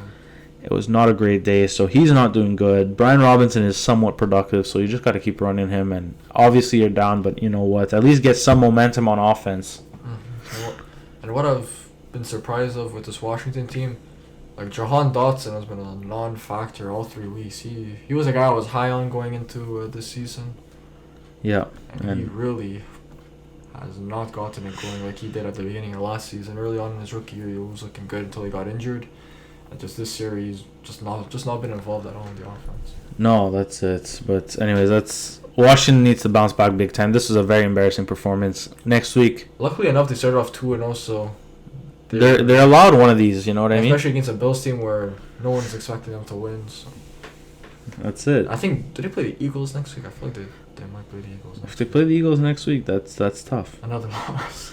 It was not a great day, so he's not doing good. Brian Robinson is somewhat productive, so you just got to keep running him. And obviously you're down, but you know what? At least get some momentum on offense. Mm-hmm. And what I've been surprised of with this Washington team, like Jahan Dotson has been a non-factor all 3 weeks. He was a guy I was high on going into this season. Yeah. And he really has not gotten it going like he did at the beginning of last season. Early on in his rookie year, he was looking good until he got injured. And just this year, he's just not been involved at all in the offense. No, that's it. But anyways, Washington needs to bounce back big time. This is a very embarrassing performance. Next week. Luckily enough, they started off 2-0, so they're allowed one of these. You know what I mean? Especially against a Bills team where no one's expecting them to win. So. That's it. I think did they play the Eagles next week? I feel like they might play the Eagles. If they play the Eagles next week, that's tough. Another loss.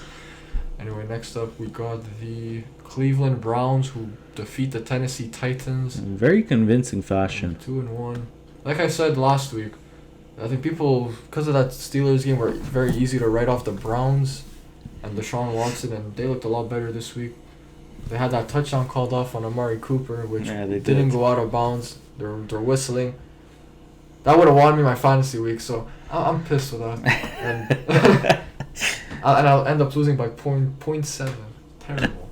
Anyway, next up we got the Cleveland Browns, who defeat the Tennessee Titans. In very convincing fashion. 2-1. Like I said last week, I think people, because of that Steelers game, were very easy to write off the Browns and Deshaun Watson, and they looked a lot better this week. They had that touchdown called off on Amari Cooper, which didn't go out of bounds. They're whistling. That would have won me my fantasy week, so I'm pissed with that. And I'll end up losing by 0.7. Terrible.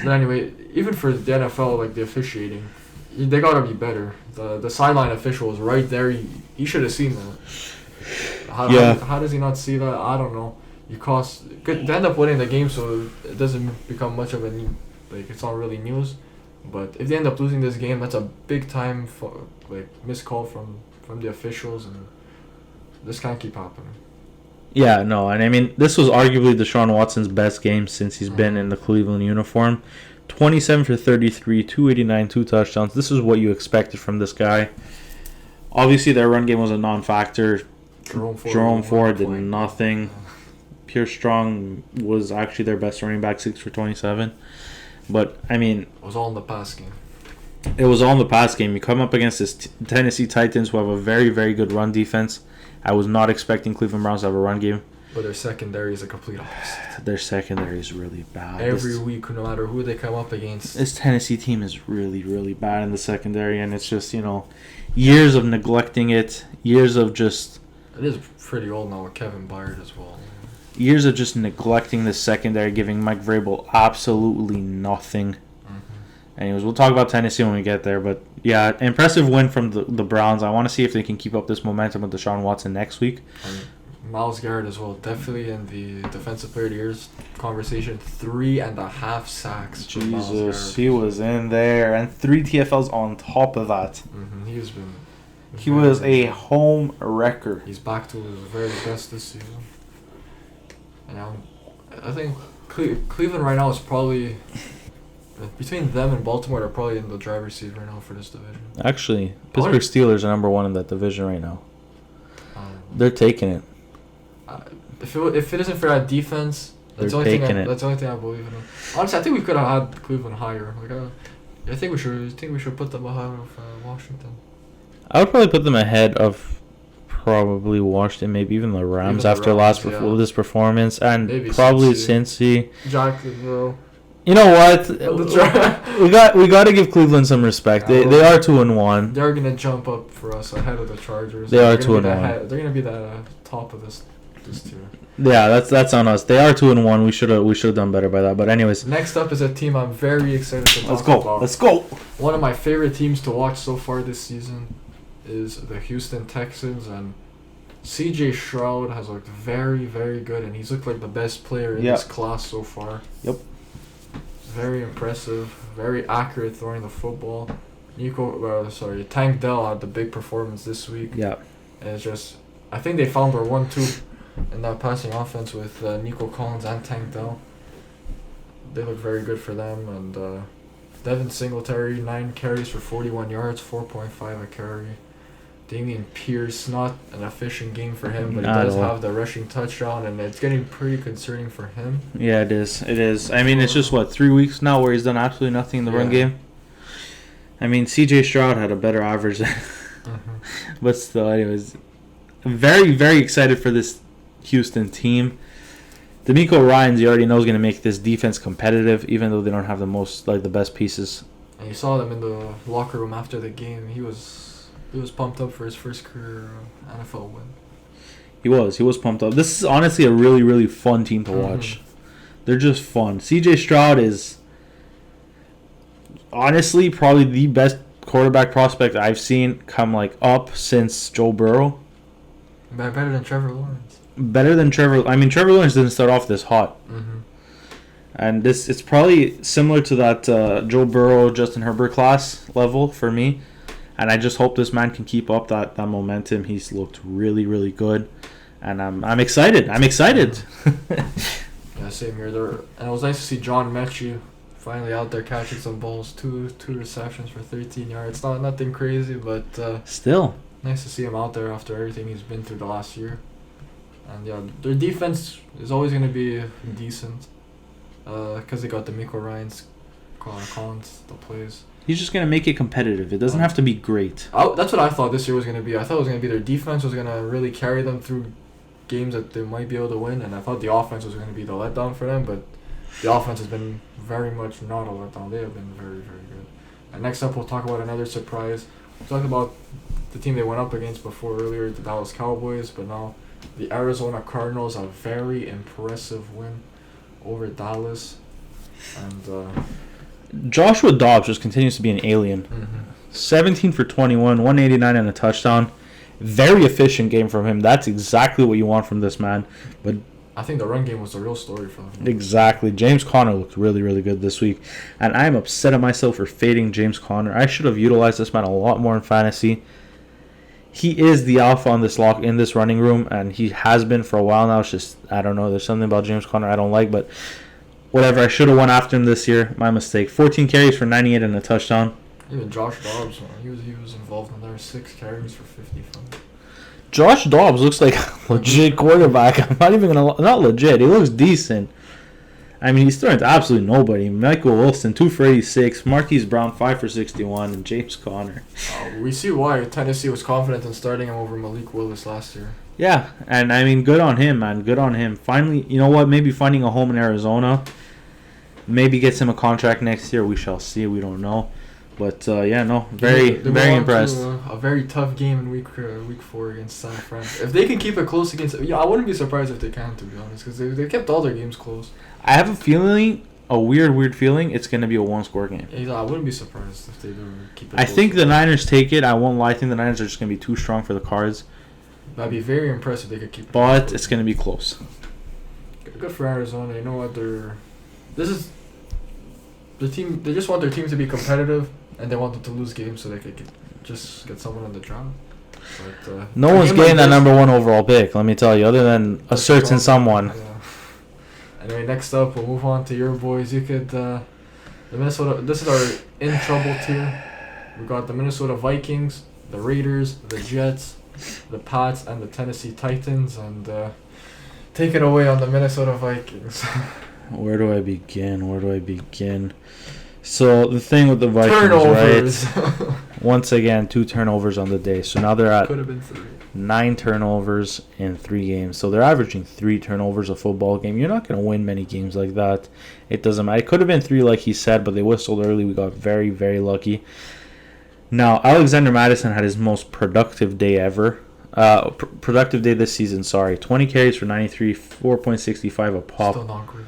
But anyway, even for the NFL, like the officiating, they gotta be better. The sideline official was right there. He should have seen that. How does he not see that? I don't know. They end up winning the game, so it doesn't become much of it's not really news. But if they end up losing this game, that's a big time missed call from the officials, and this can't keep happening. Yeah, no, and I mean, this was arguably Deshaun Watson's best game since he's been in the Cleveland uniform. 27 for 33, 289, 2 touchdowns. This is what you expected from this guy. Obviously, their run game was a non-factor. Jerome Ford did nothing. Pierce Strong was actually their best running back, 6 for 27. But, I mean... It was all in the pass game. It was all in the pass game. You come up against this Tennessee Titans, who have a very, very good run defense. I was not expecting Cleveland Browns to have a run game. But their secondary is a complete opposite. Their secondary is really bad. Every week, no matter who they come up against. This Tennessee team is really, really bad in the secondary, and it's just, years of neglecting it, years of just... It is pretty old now with Kevin Byard as well. Years of just neglecting the secondary, giving Mike Vrabel absolutely nothing. Anyways, we'll talk about Tennessee when we get there. But, yeah, impressive win from the Browns. I want to see if they can keep up this momentum with Deshaun Watson next week. And Myles Garrett as well. Definitely in the Defensive Player of the Year's conversation. 3.5 sacks. Jesus, he was in there. And 3 TFLs on top of that. He was a home wrecker. He's back to his very best this season. And I think Cleveland right now is probably... Between them and Baltimore, they're probably in the driver's seat right now for this division. Actually, Pittsburgh Steelers are number 1 in that division right now. They're taking it. If it isn't for that defense, that's the only thing I believe in. Honestly, I think we could have had Cleveland higher. I think we should put them ahead of Washington. I would probably put them ahead of probably Washington, maybe even the Rams after this performance, and maybe probably Cincy. Jacksonville. You know what? we got to give Cleveland some respect. They are 2-1. They're gonna jump up for us ahead of the Chargers. They are 2-1. They're gonna be the top of this tier. Yeah, that's on us. They are 2-1. We should have done better by that. But anyways, next up is a team I'm very excited to talk about. Let's go. One of my favorite teams to watch so far this season is the Houston Texans, and CJ Stroud has looked very, very good, and he's looked like the best player in this class so far. Yep. Very impressive, very accurate throwing the football. Tank Dell had the big performance this week. Yeah. And it's just, I think they found their 1-2 in that passing offense with Nico Collins and Tank Dell. They look very good for them. And Devin Singletary, 9 carries for 41 yards, 4.5 a carry. Damian Pierce, not an efficient game for him, but he does have the rushing touchdown, and it's getting pretty concerning for him. Yeah, it is. It is. I mean, it's just, 3 weeks now where he's done absolutely nothing in the run game? I mean, C.J. Stroud had a better average. But still, anyways, I'm very, very excited for this Houston team. D'Amico Ryans, you already know, is going to make this defense competitive, even though they don't have the best pieces. And you saw them in the locker room after the game. He was pumped up for his first career NFL win. He was pumped up. This is honestly a really, really fun team to watch. They're just fun. C.J. Stroud is honestly probably the best quarterback prospect I've seen come up since Joe Burrow. Better than Trevor Lawrence. I mean, Trevor Lawrence didn't start off this hot. And it's probably similar to that Joe Burrow, Justin Herbert class level for me. And I just hope this man can keep up that momentum. He's looked really, really good. And I'm excited. Yeah, same here. And it was nice to see John Mechie finally out there catching some balls. Two receptions for 13 yards. Not nothing crazy, but still nice to see him out there after everything he's been through the last year. And yeah, their defense is always going to be decent because they got D'Amico Ryans, Collins, the plays. He's just going to make it competitive. It doesn't have to be great. That's what I thought this year was going to be. I thought it was going to be their defense was going to really carry them through games that they might be able to win, and I thought the offense was going to be the letdown for them, but the offense has been very much not a letdown. They have been very, very good. And next up, we'll talk about another surprise. We'll talk about the team they went up against before earlier, the Dallas Cowboys, but now the Arizona Cardinals, a very impressive win over Dallas. And Joshua Dobbs just continues to be an alien. 17 for 21, 189 and a touchdown. Very efficient game from him. That's exactly what you want from this man. But I think the run game was the real story for him. Exactly. James Conner looked really, really good this week. And I'm upset at myself for fading James Conner. I should have utilized this man a lot more in fantasy. He is the alpha on in this running room, and he has been for a while now. It's just, I don't know, there's something about James Conner I don't like, but whatever. I should have won after him this year. My mistake. 14 carries for 98 and a touchdown. Even Josh Dobbs, he was involved in there. 6 carries for 55. Josh Dobbs looks like a legit quarterback. I'm not even gonna, not legit. He looks decent. I mean, he's throwing to absolutely nobody. Michael Wilson, 2 for 86. Marquise Brown, 5 for 61, and James Conner. We see why Tennessee was confident in starting him over Malik Willis last year. Yeah, and I mean, good on him, man. Good on him. Finally, you know what? Maybe finding a home in Arizona. Maybe gets him a contract next year. We shall see. We don't know. But, very impressed. A very tough game in week 4 against San Fran. If they can keep it close against... I wouldn't be surprised if they can, to be honest, because they kept all their games close. I have a feeling, a weird feeling, it's going to be a one-score game. Yeah, I wouldn't be surprised if they do keep it close. I think the Niners take it. I won't lie. I think the Niners are just going to be too strong for the Cards. I'd be very impressed if they could keep it But close. It's going to be close. Good for Arizona. You know what? This is... The team... They just want their team to be competitive. And they wanted to lose games so they could just get someone on the job. But, no one's getting that number 1 overall pick, let me tell you, other than a certain someone. Yeah. Anyway, next up, we'll move on to your boys. You could... the Minnesota... This is our in trouble tier. We got the Minnesota Vikings, the Raiders, the Jets, the Pats, and the Tennessee Titans. And take it away on the Minnesota Vikings. Where do I begin? So the thing with the Vikings, turnovers. Right? Once again, 2 turnovers on the day. So now they're at Could have been 3. 9 turnovers in 3 games. So they're averaging 3 turnovers a football game. You're not going to win many games like that. It doesn't matter. It could have been 3 like he said, but they whistled early. We got very, very lucky. Now, Alexander Mattison had his most productive day ever. Productive day this season, sorry. 20 carries for 93, 4.65 a pop. Still not great.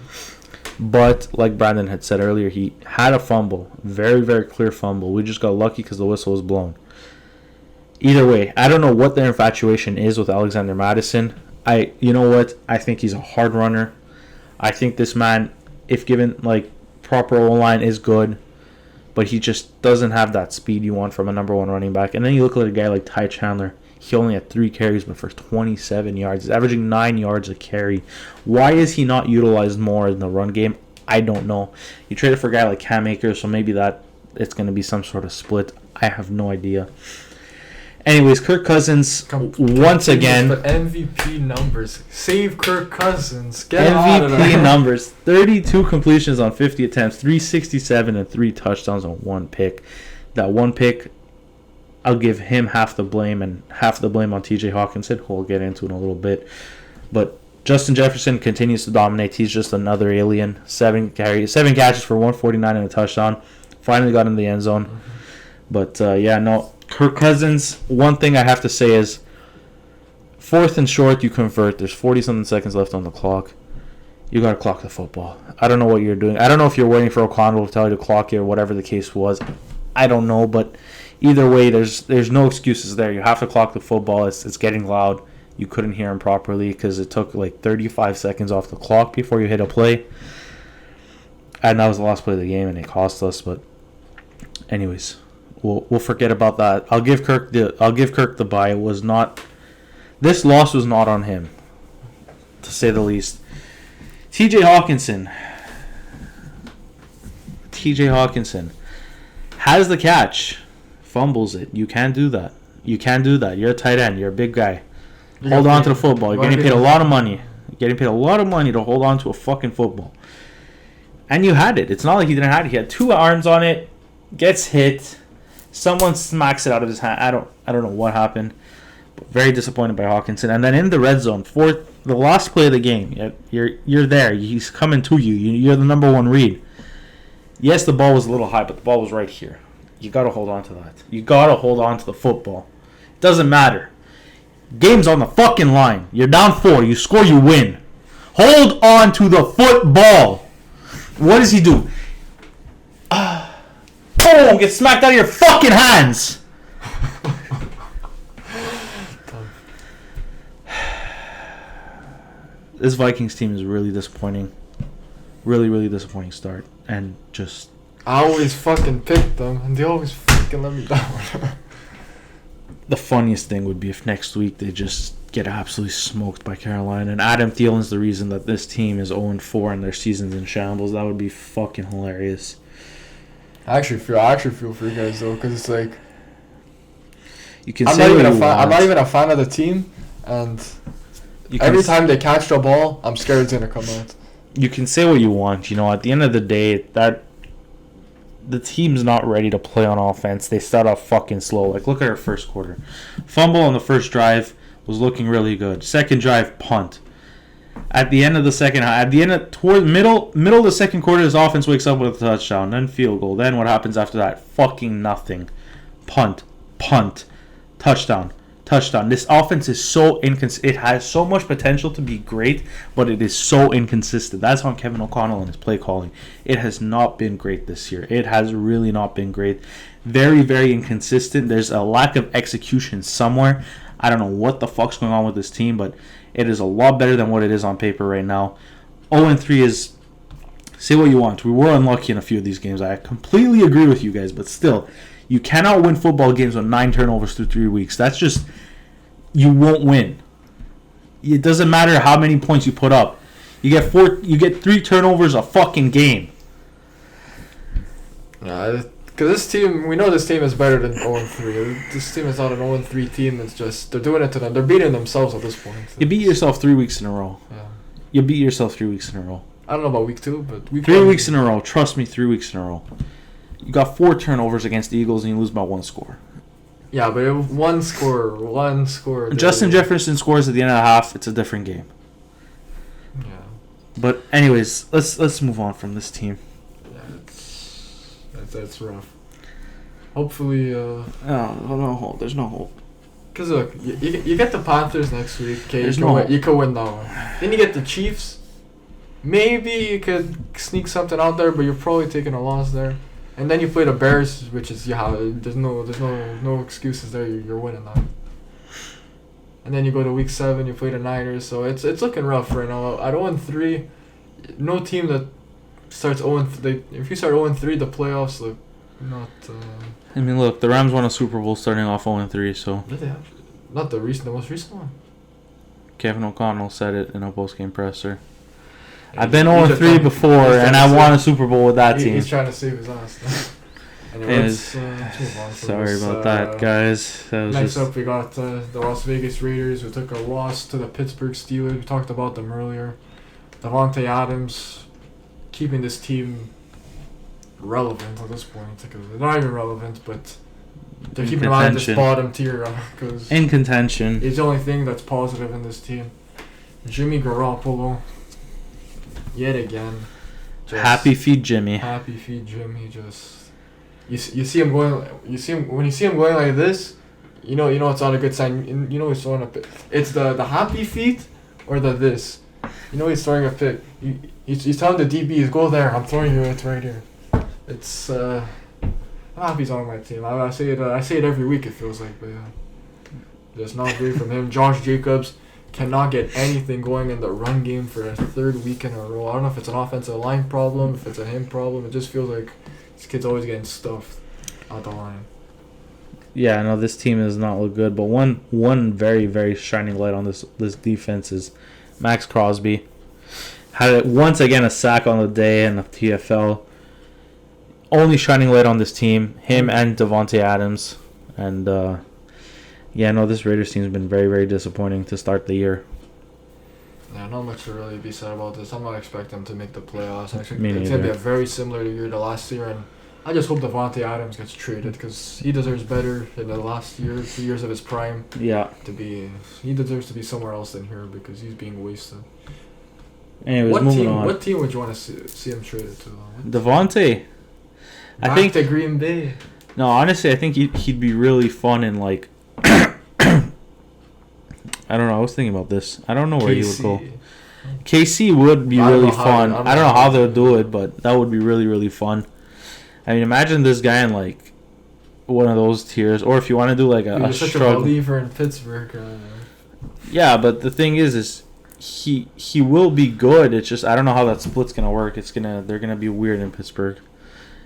But, like Brandon had said earlier, he had a fumble. Very, very clear fumble. We just got lucky because the whistle was blown. Either way, I don't know what their infatuation is with Alexander Mattison. You know what? I think he's a hard runner. I think this man, if given, proper O-line, is good. but he just doesn't have that speed you want from a number one running back. And then you look at a guy like Ty Chandler. He only had 3 carries, but for 27 yards. He's averaging 9 yards a carry. Why is he not utilized more in the run game? I don't know. You traded for a guy like Cam Akers, so maybe that it's going to be some sort of split. I have no idea. Anyways, Kirk Cousins, once again. But MVP numbers. Save Kirk Cousins. Get out of there. MVP numbers. 32 completions on 50 attempts, 367 and 3 touchdowns on 1 pick. That 1 pick, I'll give him half the blame and half the blame on TJ Hawkinson, who we'll get into in a little bit. But Justin Jefferson continues to dominate. He's just another alien. 7 catches for 149 and a touchdown. Finally got in the end zone. But, Kirk Cousins, one thing I have to say is 4th and short, you convert. There's 40-something seconds left on the clock. You got to clock the football. I don't know what you're doing. I don't know if you're waiting for O'Connell to tell you to clock it or whatever the case was. I don't know, but either way, there's no excuses there. You have to clock the football. It's getting loud. You couldn't hear him properly because it took like 35 seconds off the clock before you hit a play. And that was the last play of the game, and it cost us. But anyways, we'll forget about that. I'll give Kirk the bye. This loss was not on him, to say the least. TJ Hawkinson has the catch, fumbles it. You can't do that. You're a tight end. You're a big guy. Hold on to the football. You're getting paid a lot of money. To hold on to a fucking football. And you had it. It's not like he didn't have it. He had 2 arms on it. Gets hit. Someone smacks it out of his hand. I don't know what happened. But very disappointed by Hawkinson. And then in the red zone, for the last play of the game, you're there. He's coming to you. You're the number 1 read. Yes, the ball was a little high, but the ball was right here. You got to hold on to that. You got to hold on to the football. It doesn't matter. Game's on the fucking line. You're down 4. You score, you win. Hold on to the football. What does he do? Boom! Get smacked out of your fucking hands. This Vikings team is really disappointing. Really, really disappointing start. And just... I always fucking pick them, and they always fucking let me down. The funniest thing would be if next week they just get absolutely smoked by Carolina, and Adam Thielen's the reason that this team is 0-4 and their season's in shambles. That would be fucking hilarious. I actually feel for you guys though, because it's like I'm not even a fan of the team, and every time they catch the ball, I'm scared it's gonna come out. You can say what you want, at the end of the day, that the team's not ready to play on offense. They start off fucking slow. Like, look at our first quarter. Fumble on the first drive was looking really good. Second drive, punt. At the end of the second, toward middle of the second quarter, his offense wakes up with a touchdown, then field goal. Then what happens after that? Fucking nothing. Punt, touchdown. This offense is so inconsistent. It has so much potential to be great, but it is so inconsistent. That's on Kevin O'Connell and his play calling. It has not been great this year. It has really not been great. Very, very inconsistent. There's a lack of execution somewhere. I don't know what the fuck's going on with this team, but it is a lot better than what it is on paper right now. 0-3 is... Say what you want. We were unlucky in a few of these games. I completely agree with you guys, but still... You cannot win football games with 9 turnovers through 3 weeks. That's just... You won't win. It doesn't matter how many points you put up. You get 3 turnovers a fucking game. Because this team... We know this team is better than 0-3. This team is not an 0-3 team. It's just... They're doing it to them. They're beating themselves at this point. You beat yourself 3 weeks in a row. Yeah. You beat yourself 3 weeks in a row. I don't know about week 2, but... 3 weeks in a row. Trust me, 3 weeks in a row. You got 4 turnovers against the Eagles and you lose by 1 score. Yeah, but one score. Justin Jefferson scores at the end of the half. It's a different game. Yeah. But anyways, let's move on from this team. Yeah, that's rough. Hopefully. No hope. There's no hope. Cause look, you get the Panthers next week. Okay, you could win that one. Then you get the Chiefs. Maybe you could sneak something out there, but you're probably taking a loss there. And then you play the Bears, which is there's no excuses there. You're winning that. And then you go to week 7, you play the Niners. So it's looking rough right now. At 0-3, no team that starts 0-3. If you start 0-3, the playoffs look not. I mean, look, the Rams won a Super Bowl starting off 0-3, so Did they actually? Not the most recent one. Kevin O'Connell said it in a post-game presser. Yeah, I've been he's just 0-3 trying- before, he's trying and to I save- won a Super Bowl with that team. He's trying to save his ass. Anyway, let's move on from Sorry this, about that, guys. That was Next just up, we got the Las Vegas Raiders, who took a loss to the Pittsburgh Steelers. We talked about them earlier. Davante Adams keeping this team relevant at this point. Because they're not even relevant, but they're In keeping them out of this contention. bottom tier. Because in contention. it's the only thing that's positive in this team. Jimmy Garoppolo, yet again. just Happy feet, Jimmy. Happy feet, Jimmy. Just you see him going. You see him when you see him going like this. You know it's not a good sign. You know he's throwing a pick. It's the happy feet or the this. You know he's throwing a pick. He's telling the DBs, go there. I'm throwing you it right here. It's I'm happy he's on my team. I say it every week. It feels like, but yeah, just not great from him. Josh Jacobs cannot get anything going in the run game for a third week in a row. I don't know if it's an offensive line problem, if it's a him problem. It just feels like this kid's always getting stuffed out the line. Yeah, no, this team does not look good. But one very, very shining light on this defense is Max Crosby. Had once again a sack on the day in the TFL. Only shining light on this team, him and Davante Adams. And, this Raiders team has been very, very disappointing to start the year. Yeah, not much to really be said about this. I'm not expecting them to make the playoffs. It's Me going to be neither. a very similar year to last year, and I just hope Davante Adams gets traded because he deserves better in the last year, 2 years of his prime. Yeah. He deserves to be somewhere else than here because he's being wasted. Anyways, moving on. What team would you want to see him traded to? Davante. Back to Green Bay. No, honestly, I think he'd be really fun in, like... I don't know. I was thinking about this. I don't know where he would go. KC would be really fun. I don't know how they'll do it, but that would be really, really fun. I mean, imagine this guy in, like, one of those tiers. Or if you want to do, like, You're such a believer in Pittsburgh. Yeah, but the thing is he will be good. It's just I don't know how that split's gonna work. They're gonna be weird in Pittsburgh.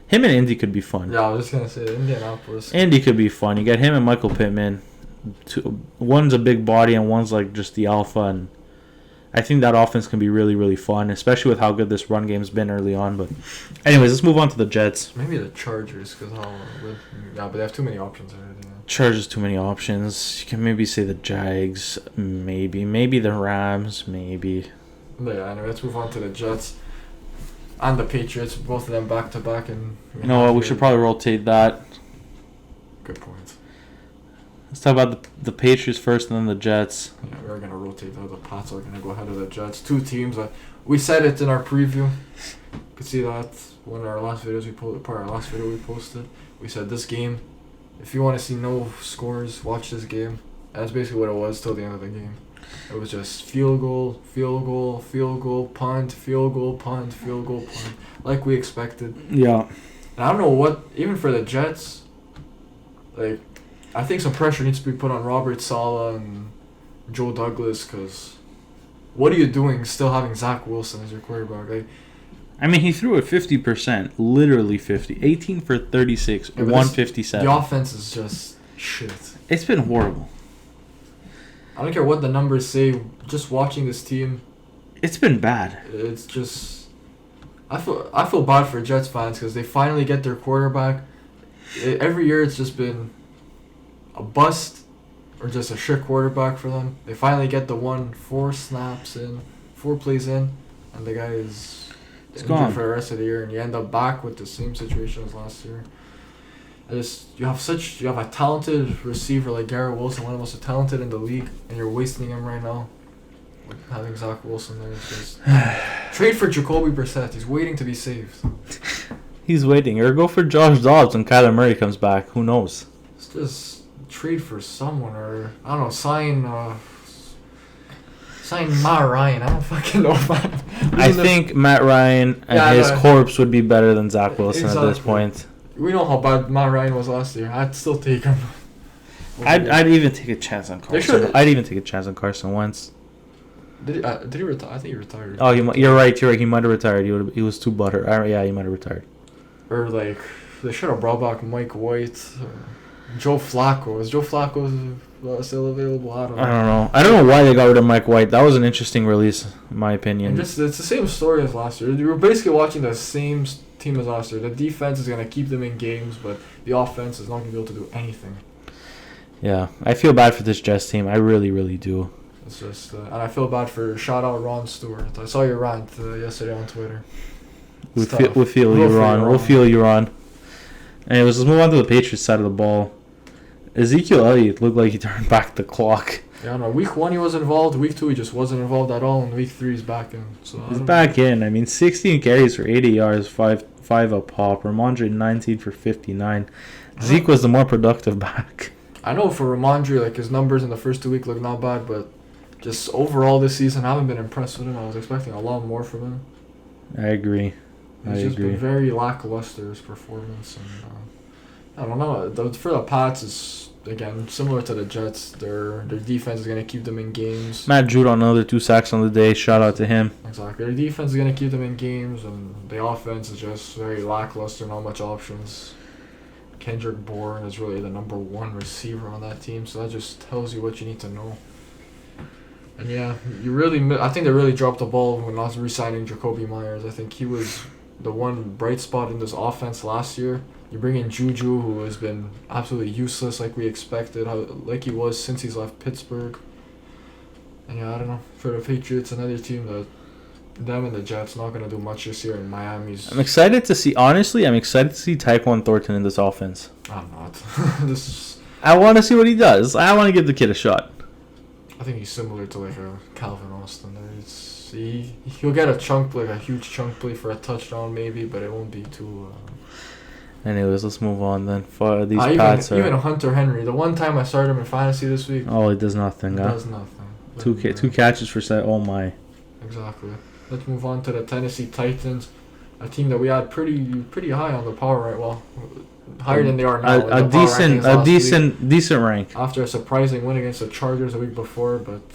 Him and Indy could be fun. Yeah, I was just gonna say Indianapolis. Indy could be fun. You get him and Michael Pittman. One's a big body and one's like just the alpha, and I think that offense can be really, really fun, especially with how good this run game's been early on. But anyways, let's move on to the Jets. Maybe the Chargers, but they have too many options already. Yeah. Chargers, too many options. You can maybe say the Jags, maybe the Rams, maybe. But yeah, anyway, let's move on to the Jets and the Patriots. Both of them back to back, and You know what? We should probably rotate that. Good point. Let's talk about the Patriots first and then the Jets. Yeah, we're gonna rotate. The Pats are gonna go ahead of the Jets. Two teams. We said it in our preview. You could see that one of our last videos we posted. We said this game. If you want to see no scores, watch this game. And that's basically what it was till the end of the game. It was just field goal, punt, field goal, punt, field goal, punt, like we expected. Yeah. And I don't know what, even for the Jets, like, I think some pressure needs to be put on Robert Saleh and Joe Douglas, because what are you doing still having Zach Wilson as your quarterback? Like, I mean, he threw it 50%, literally 50. 18 for 36, yeah, 157. the offense is just shit. It's been horrible. I don't care what the numbers say, just watching this team, It's been bad. it's just... I feel bad for Jets fans because they finally get their quarterback. Every year it's just been a bust or just a shit quarterback for them. They finally get the 4 plays in, and the guy is injured gone for the rest of the year, and you end up back with the same situation as last year. You have a talented receiver like Garrett Wilson, one of the most talented in the league, and you're wasting him right now with having Zach Wilson there. It's just trade for Jacoby Brissett. He's waiting to be saved. He's waiting. Or go for Josh Dobbs when Kyler Murray comes back. Who knows? It's just trade for someone, or I don't know, sign Matt Ryan. I don't fucking know. I think Matt Ryan and his corpse would be better than Zach Wilson at this point. We know how bad Matt Ryan was last year. I'd still take him. I'd even take a chance on Carson. I'd even take a chance on Carson Wentz. Did he retire? I think he retired. Oh, you're right. He might have retired. He was too butthurt. Yeah, he might have retired. Or like They should have brought back Mike White. Joe Flacco. Is Joe Flacco still available? I don't know. I don't know why they got rid of Mike White. That was an interesting release, in my opinion. And it's the same story as last year. You were basically watching the same team as last year. The defense is going to keep them in games, but the offense is not going to be able to do anything. Yeah, I feel bad for this Jets team. I really, really do. It's just, and I feel bad for shout out Ron Stewart. I saw your rant yesterday on Twitter. We feel you, Ron. We'll feel you, Ron. Anyways, let's move on to the Patriots side of the ball. Ezekiel Elliott looked like he turned back the clock. Yeah, I know. Week 1 he was involved. Week 2 he just wasn't involved at all. And Week 3 he's back in. So he's back in. I mean, 16 carries for 80 yards, 5 a pop. Ramondre 19 for 59. Zeke was the more productive back. I know for Ramondre, like his numbers in the first 2 weeks look not bad, but just overall this season, I haven't been impressed with him. I was expecting a lot more from him. I agree. He's just been very lackluster his performance, and I don't know. For the Pats, is again similar to the Jets. Their defense is gonna keep them in games. Matt Judon another 2 sacks on the day. Shout out to him. Exactly. Their defense is gonna keep them in games, and the offense is just very lackluster. Not much options. Kendrick Bourne is really the number 1 receiver on that team, so that just tells you what you need to know. And yeah, I think they really dropped the ball when not re-signing Jacoby Myers. I think he was the one bright spot in this offense last year. You bring in Juju, who has been absolutely useless like we expected, like he was since he's left Pittsburgh. And yeah, I don't know. For the Patriots, another team that them and the Jets not going to do much this year in Miami's. I'm excited to see Tyquan Thornton in this offense. I'm not. I want to see what he does. I want to give the kid a shot. I think he's similar to like a Calvin Austin. He'll get a huge chunk play for a touchdown maybe, but it won't be too. Anyways, let's move on then. For these Pats even Hunter Henry. The one time I started him in fantasy this week. Oh, he does nothing. Does nothing. Two catches for set. Oh my. Exactly. Let's move on to the Tennessee Titans, a team that we had pretty high on the power right. Well, higher than they are now. A decent rank. After a surprising win against the Chargers the week before, but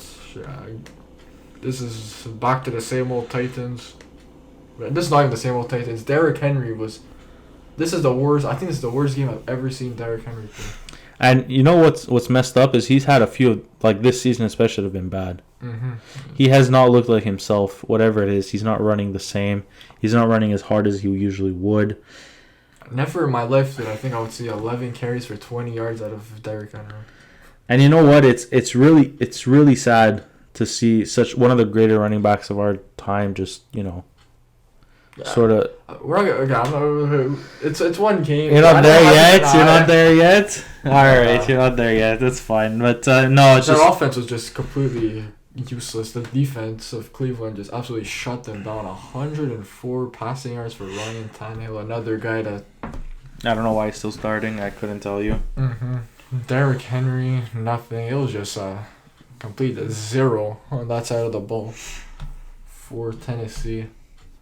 this is back to the same old Titans. This is not even the same old Titans. Derrick Henry was. This is the worst. I think this is the worst game I've ever seen Derrick Henry play. And you know what's messed up is he's had a few, like this season especially, have been bad. Mm-hmm. He has not looked like himself. Whatever it is, he's not running the same. He's not running as hard as he usually would. Never in my life did I think I would see 11 carries for 20 yards out of Derrick Henry. And you know what? It's really sad to see such one of the greater running backs of our time just sort of. It's one game. You're not there yet. You're not there yet. All right, you're not there yet. That's fine. But no, it's their offense was just completely useless. The defense of Cleveland just absolutely shut them down. 104 passing yards for Ryan Tannehill, another guy that. I don't know why he's still starting. I couldn't tell you. Mm-hmm. Derrick Henry, nothing. It was just a complete 0 on that side of the ball for Tennessee.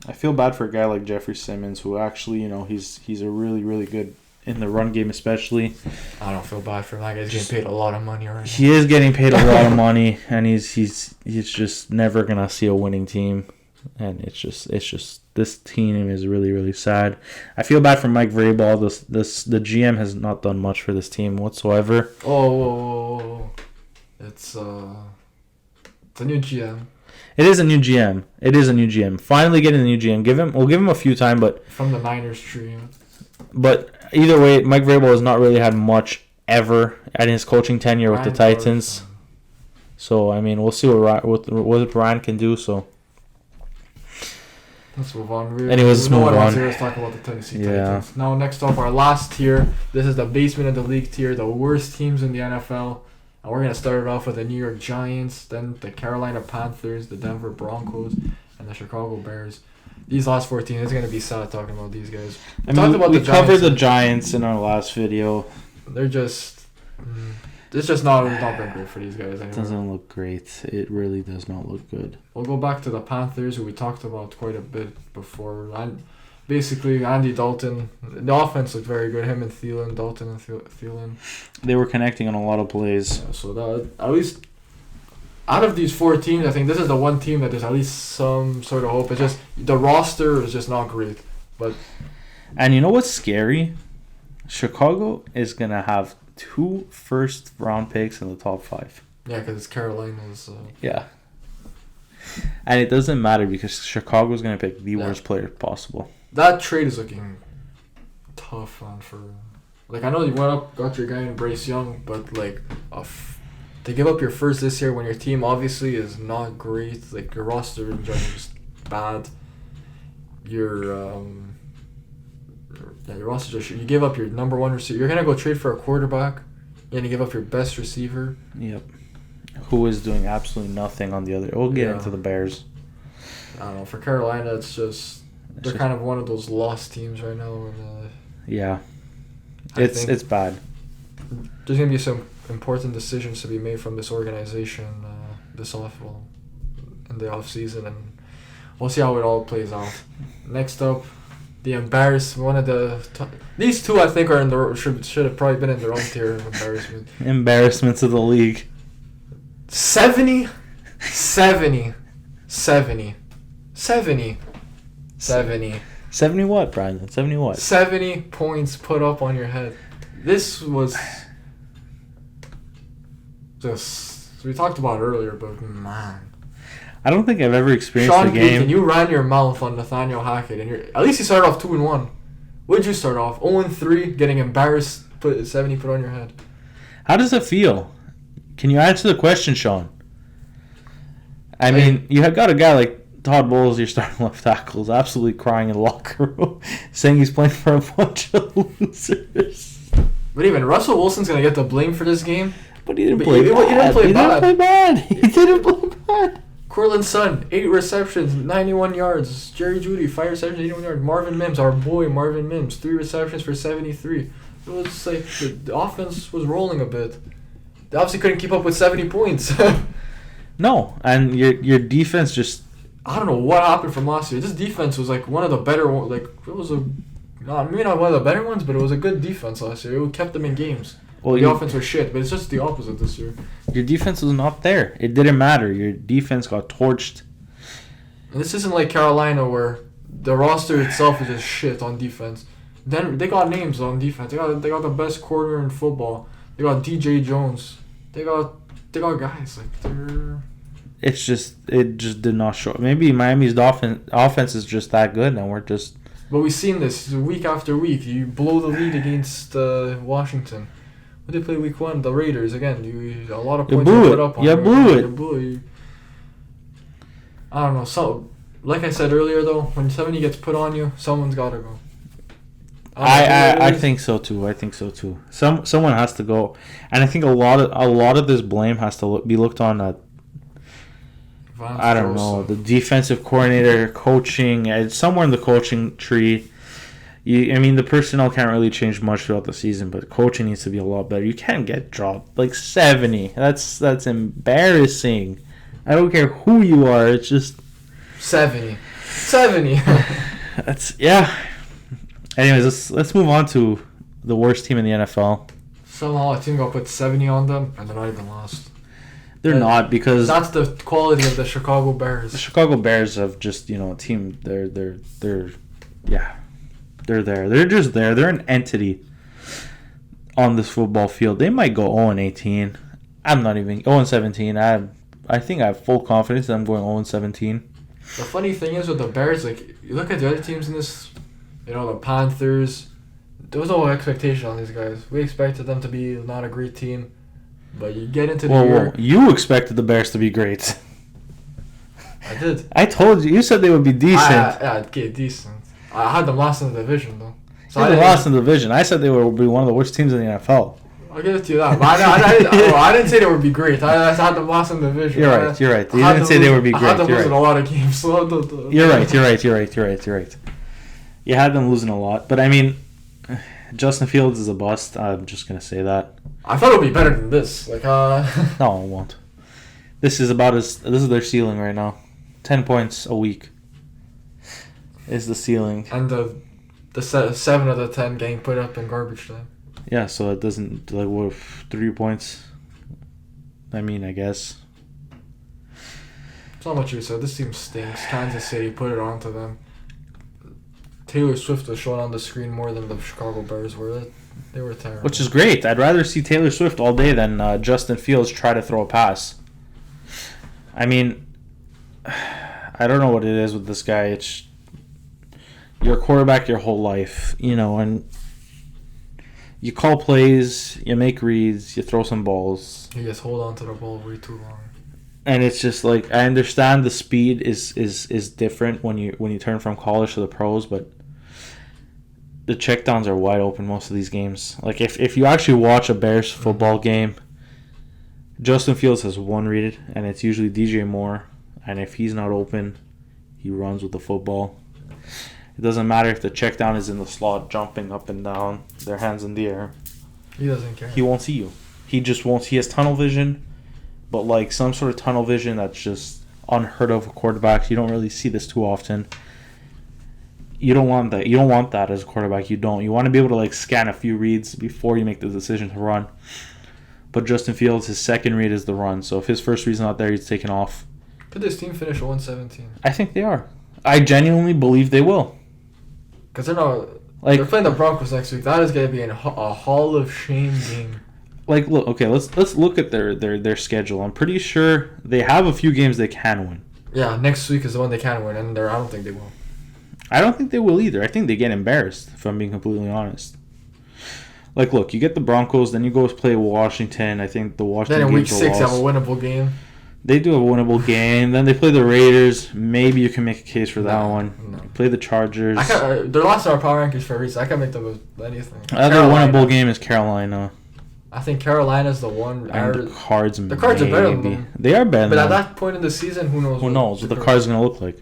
I feel bad for a guy like Jeffrey Simmons, who actually, he's a really, really good in the run game, especially. I don't feel bad for him. That guy's getting paid a lot of money right now. He is getting paid a lot of money, and he's just never gonna see a winning team, and it's just this team is really, really sad. I feel bad for Mike Vrabel. The GM has not done much for this team whatsoever. Oh, it's a new GM. It is a new GM. Finally getting a new GM. We'll give him a few time, but from the Niners tree. But either way, Mike Vrabel has not really had much ever in his coaching tenure with the Titans. So I mean, we'll see what Ryan can do. So let's move on. Anyways, let's move on. Let's talk about the Tennessee Titans. Now, next up, our last tier. This is the basement of the league tier, the worst teams in the NFL. And we're going to start it off with the New York Giants, then the Carolina Panthers, the Denver Broncos, and the Chicago Bears. These last 4 teams, it's going to be sad talking about these guys. We covered the Giants in our last video. They're just... It's just not been great for these guys anymore. It doesn't look great. It really does not look good. We'll go back to the Panthers, who we talked about quite a bit before. And basically, Andy Dalton, the offense looked very good. Him and Thielen, Dalton and Thielen. They were connecting on a lot of plays. Yeah, so that, at least out of these 4 teams, I think this is the one team that there's at least some sort of hope. It's just the roster is just not great. And you know what's scary? Chicago is going to have 2 first-round picks in the top 5. Yeah, because it's Carolina's. Yeah. And it doesn't matter because Chicago's going to pick the worst player possible. That trade is looking tough on for... Like, I know you went up, got your guy in Bryce Young, but, like, to give up your first this year when your team obviously is not great, like, your roster in general is just bad. Your roster just... You give up your number 1 receiver. You're going to go trade for a quarterback. You're going to give up your best receiver. Yep. Who is doing absolutely nothing on the other... We'll get into the Bears. I don't know. For Carolina, it's just... They're kind of one of those lost teams right now. And, yeah. It's bad. There's going to be some important decisions to be made from this organization in the offseason, and we'll see how it all plays out. Next up, the these two I think are in the should have probably been in their own tier of embarrassment. Embarrassments of the league. 70 what, Brandon? 70 what? 70 points put up on your head. This was just... We talked about it earlier, but man. I don't think I've ever experienced Sean a game... Payton, you ran your mouth on Nathaniel Hackett, and at least you started off 2-1. What did you start off? 0-3, getting embarrassed, 70 put on your head. How does it feel? Can you answer the question, Sean? I mean, you have got a guy like Todd Bowles, your starting left tackle, is absolutely crying in the locker room, saying he's playing for a bunch of losers. But even Russell Wilson's going to get the blame for this game. But he didn't play bad. He didn't play bad. Cortland Sutton, 8 receptions, 91 yards. Jerry Jeudy, 5 receptions, 81 yards. Marvin Mims, our boy Marvin Mims, 3 receptions for 73. It was like the offense was rolling a bit. They obviously couldn't keep up with 70 points. No, and your defense just... I don't know what happened from last year. This defense was like one of the better ones. Like, it was maybe not one of the better ones, but it was a good defense last year. It kept them in games. Well, the offense was shit, but it's just the opposite this year. Your defense was not there. It didn't matter. Your defense got torched. And this isn't like Carolina where the roster itself is just shit on defense. Then they got names on defense. They got the best corner in football. They got DJ Jones. They got guys like they're... It just did not show. Maybe Miami's offense is just that good, and we're just... But we've seen this week after week. You blow the lead against Washington. What did they play week 1? The Raiders again. A lot of points put up on you. You blew it. I don't know. So, like I said earlier, though, when somebody gets put on you, someone's got to go. I think so too. Someone has to go, and I think a lot of this blame has to be looked on at. I don't know, the defensive coordinator, coaching. It's somewhere in the coaching tree. The personnel can't really change much throughout the season, but coaching needs to be a lot better. You can't get dropped like 70. That's embarrassing. I don't care who you are. It's just 70. That's Anyways, let's move on to the worst team in the NFL. Somehow a team got put 70 on them, and they're not even lost. They're not, because that's the quality of the Chicago Bears. The Chicago Bears have just a team. They're there. They're just there. They're an entity on this football field. They might go 0-18. I'm not even 0-17. I think I have full confidence that I'm going 0-17. The funny thing is with the Bears, like you look at the other teams in this, the Panthers. There was no expectation on these guys. We expected them to be not a great team. But you get into the year... you expected the Bears to be great. I did. I told you. You said they would be decent. Okay, decent. I had them last in the division, though. So they lost in the division. I said they would be one of the worst teams in the NFL. I'll give it to you that. But I didn't say they would be great. I had them last in the division. You're right. You didn't say they would be great. I had them losing a lot of games. You're right. You had them losing a lot. But, Justin Fields is a bust. I'm just going to say that. I thought it would be better than this. No, it won't. This is their ceiling right now. 10 points a week is the ceiling. And the 7 of the 10 getting put up in garbage time. Yeah, so it doesn't 3 points. I guess. It's not much you said. This team stinks. Kansas City put it onto them. Taylor Swift was shown on the screen more than the Chicago Bears were. They were terrible. Which is great. I'd rather see Taylor Swift all day than Justin Fields try to throw a pass. I mean, I don't know what it is with this guy. It's you're a quarterback your whole life, and you call plays, you make reads, you throw some balls. You just hold on to the ball way too long. And it's just like, I understand the speed is different when you turn from college to the pros, but the checkdowns are wide open most of these games. Like if you actually watch a Bears football game, Justin Fields has one read, and it's usually DJ Moore. And if he's not open, he runs with the football. It doesn't matter if the check down is in the slot, jumping up and down, their hands in the air. He doesn't care. He won't see you. He just won't. He has tunnel vision, but like some sort of tunnel vision that's just unheard of with quarterbacks. You don't really see this too often. You don't want that. You don't want that as a quarterback. You don't. You want to be able to like scan a few reads before you make the decision to run. But Justin Fields, his second read is the run. So if his first read's not there, he's taken off. Could this team finish 1-17? I think they are. I genuinely believe they will. Because they're playing the Broncos next week. That is going to be a Hall of Shame game. Let's look at their schedule. I'm pretty sure they have a few games they can win. Yeah, next week is the one they can win, and I don't think they will. I don't think they will either. I think they get embarrassed, if I'm being completely honest. Like, look, you get the Broncos, then you go play Washington. I think the Washington then in week game's 6, they have a winnable game. They do have a winnable game. Then they play the Raiders. Maybe you can make a case for that one. No. You play the Chargers. They're lost in our power rankings for a reason. I can't make them with anything. Other winnable game is Carolina. I think Carolina's the one. And the Cards. The Cards are better than them. They are better. But at that point in the season, who knows? Who knows what the Cards are going to look like?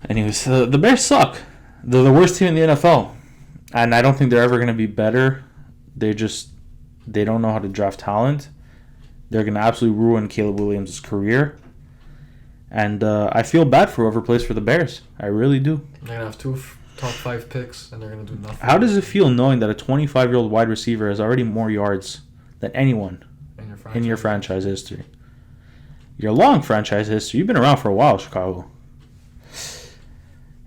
Anyways, the Bears suck. They're the worst team in the NFL, and I don't think they're ever going to be better. They don't know how to draft talent. They're going to absolutely ruin Caleb Williams' career. And I feel bad for whoever plays for the Bears. I really do. They're going to have 2 top 5 picks, and they're going to do nothing. How does it feel knowing that a 25-year-old wide receiver has already more yards than anyone in your franchise history? Your long franchise history. You've been around for a while, Chicago.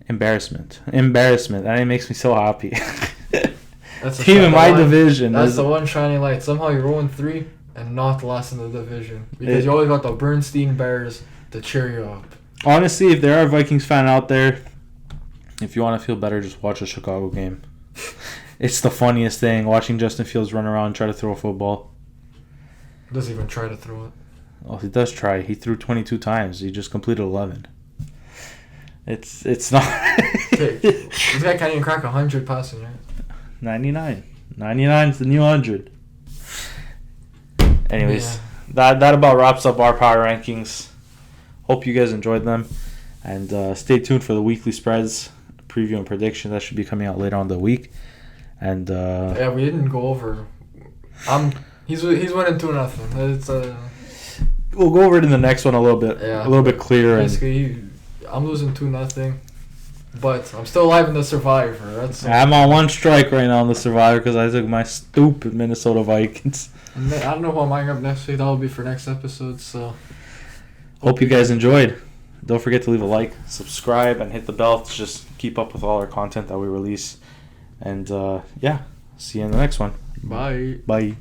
Embarrassment. That makes me so happy. That's team in my division. That's the one shining light. Somehow you're 0-3 and not last in the division. Because you always got the Bernstein Bears to cheer you up. Honestly, if there are Vikings fans out there, if you want to feel better, just watch a Chicago game. It's the funniest thing, watching Justin Fields run around and try to throw a football. He doesn't even try to throw it. Oh, he does try. He threw 22 times. He just completed 11. It's not... This guy can't even crack 100 passing yards. 99. 99 is the new 100. Anyways, that about wraps up our power rankings. Hope you guys enjoyed them. And stay tuned for the weekly spreads, preview and prediction. That should be coming out later on the week. And we didn't go over. He's winning 2-0. It's we'll go over it in the next one a little bit clearer. Basically, I'm losing 2-0. But I'm still alive in the Survivor. I'm on one strike right now in the Survivor because I took my stupid Minnesota Vikings. I don't know who I'm lining up next week. That'll be for next episode. So, hope you guys enjoyed. Don't forget to leave a like, subscribe, and hit the bell to just keep up with all our content that we release. And see you in the next one. Bye. Bye.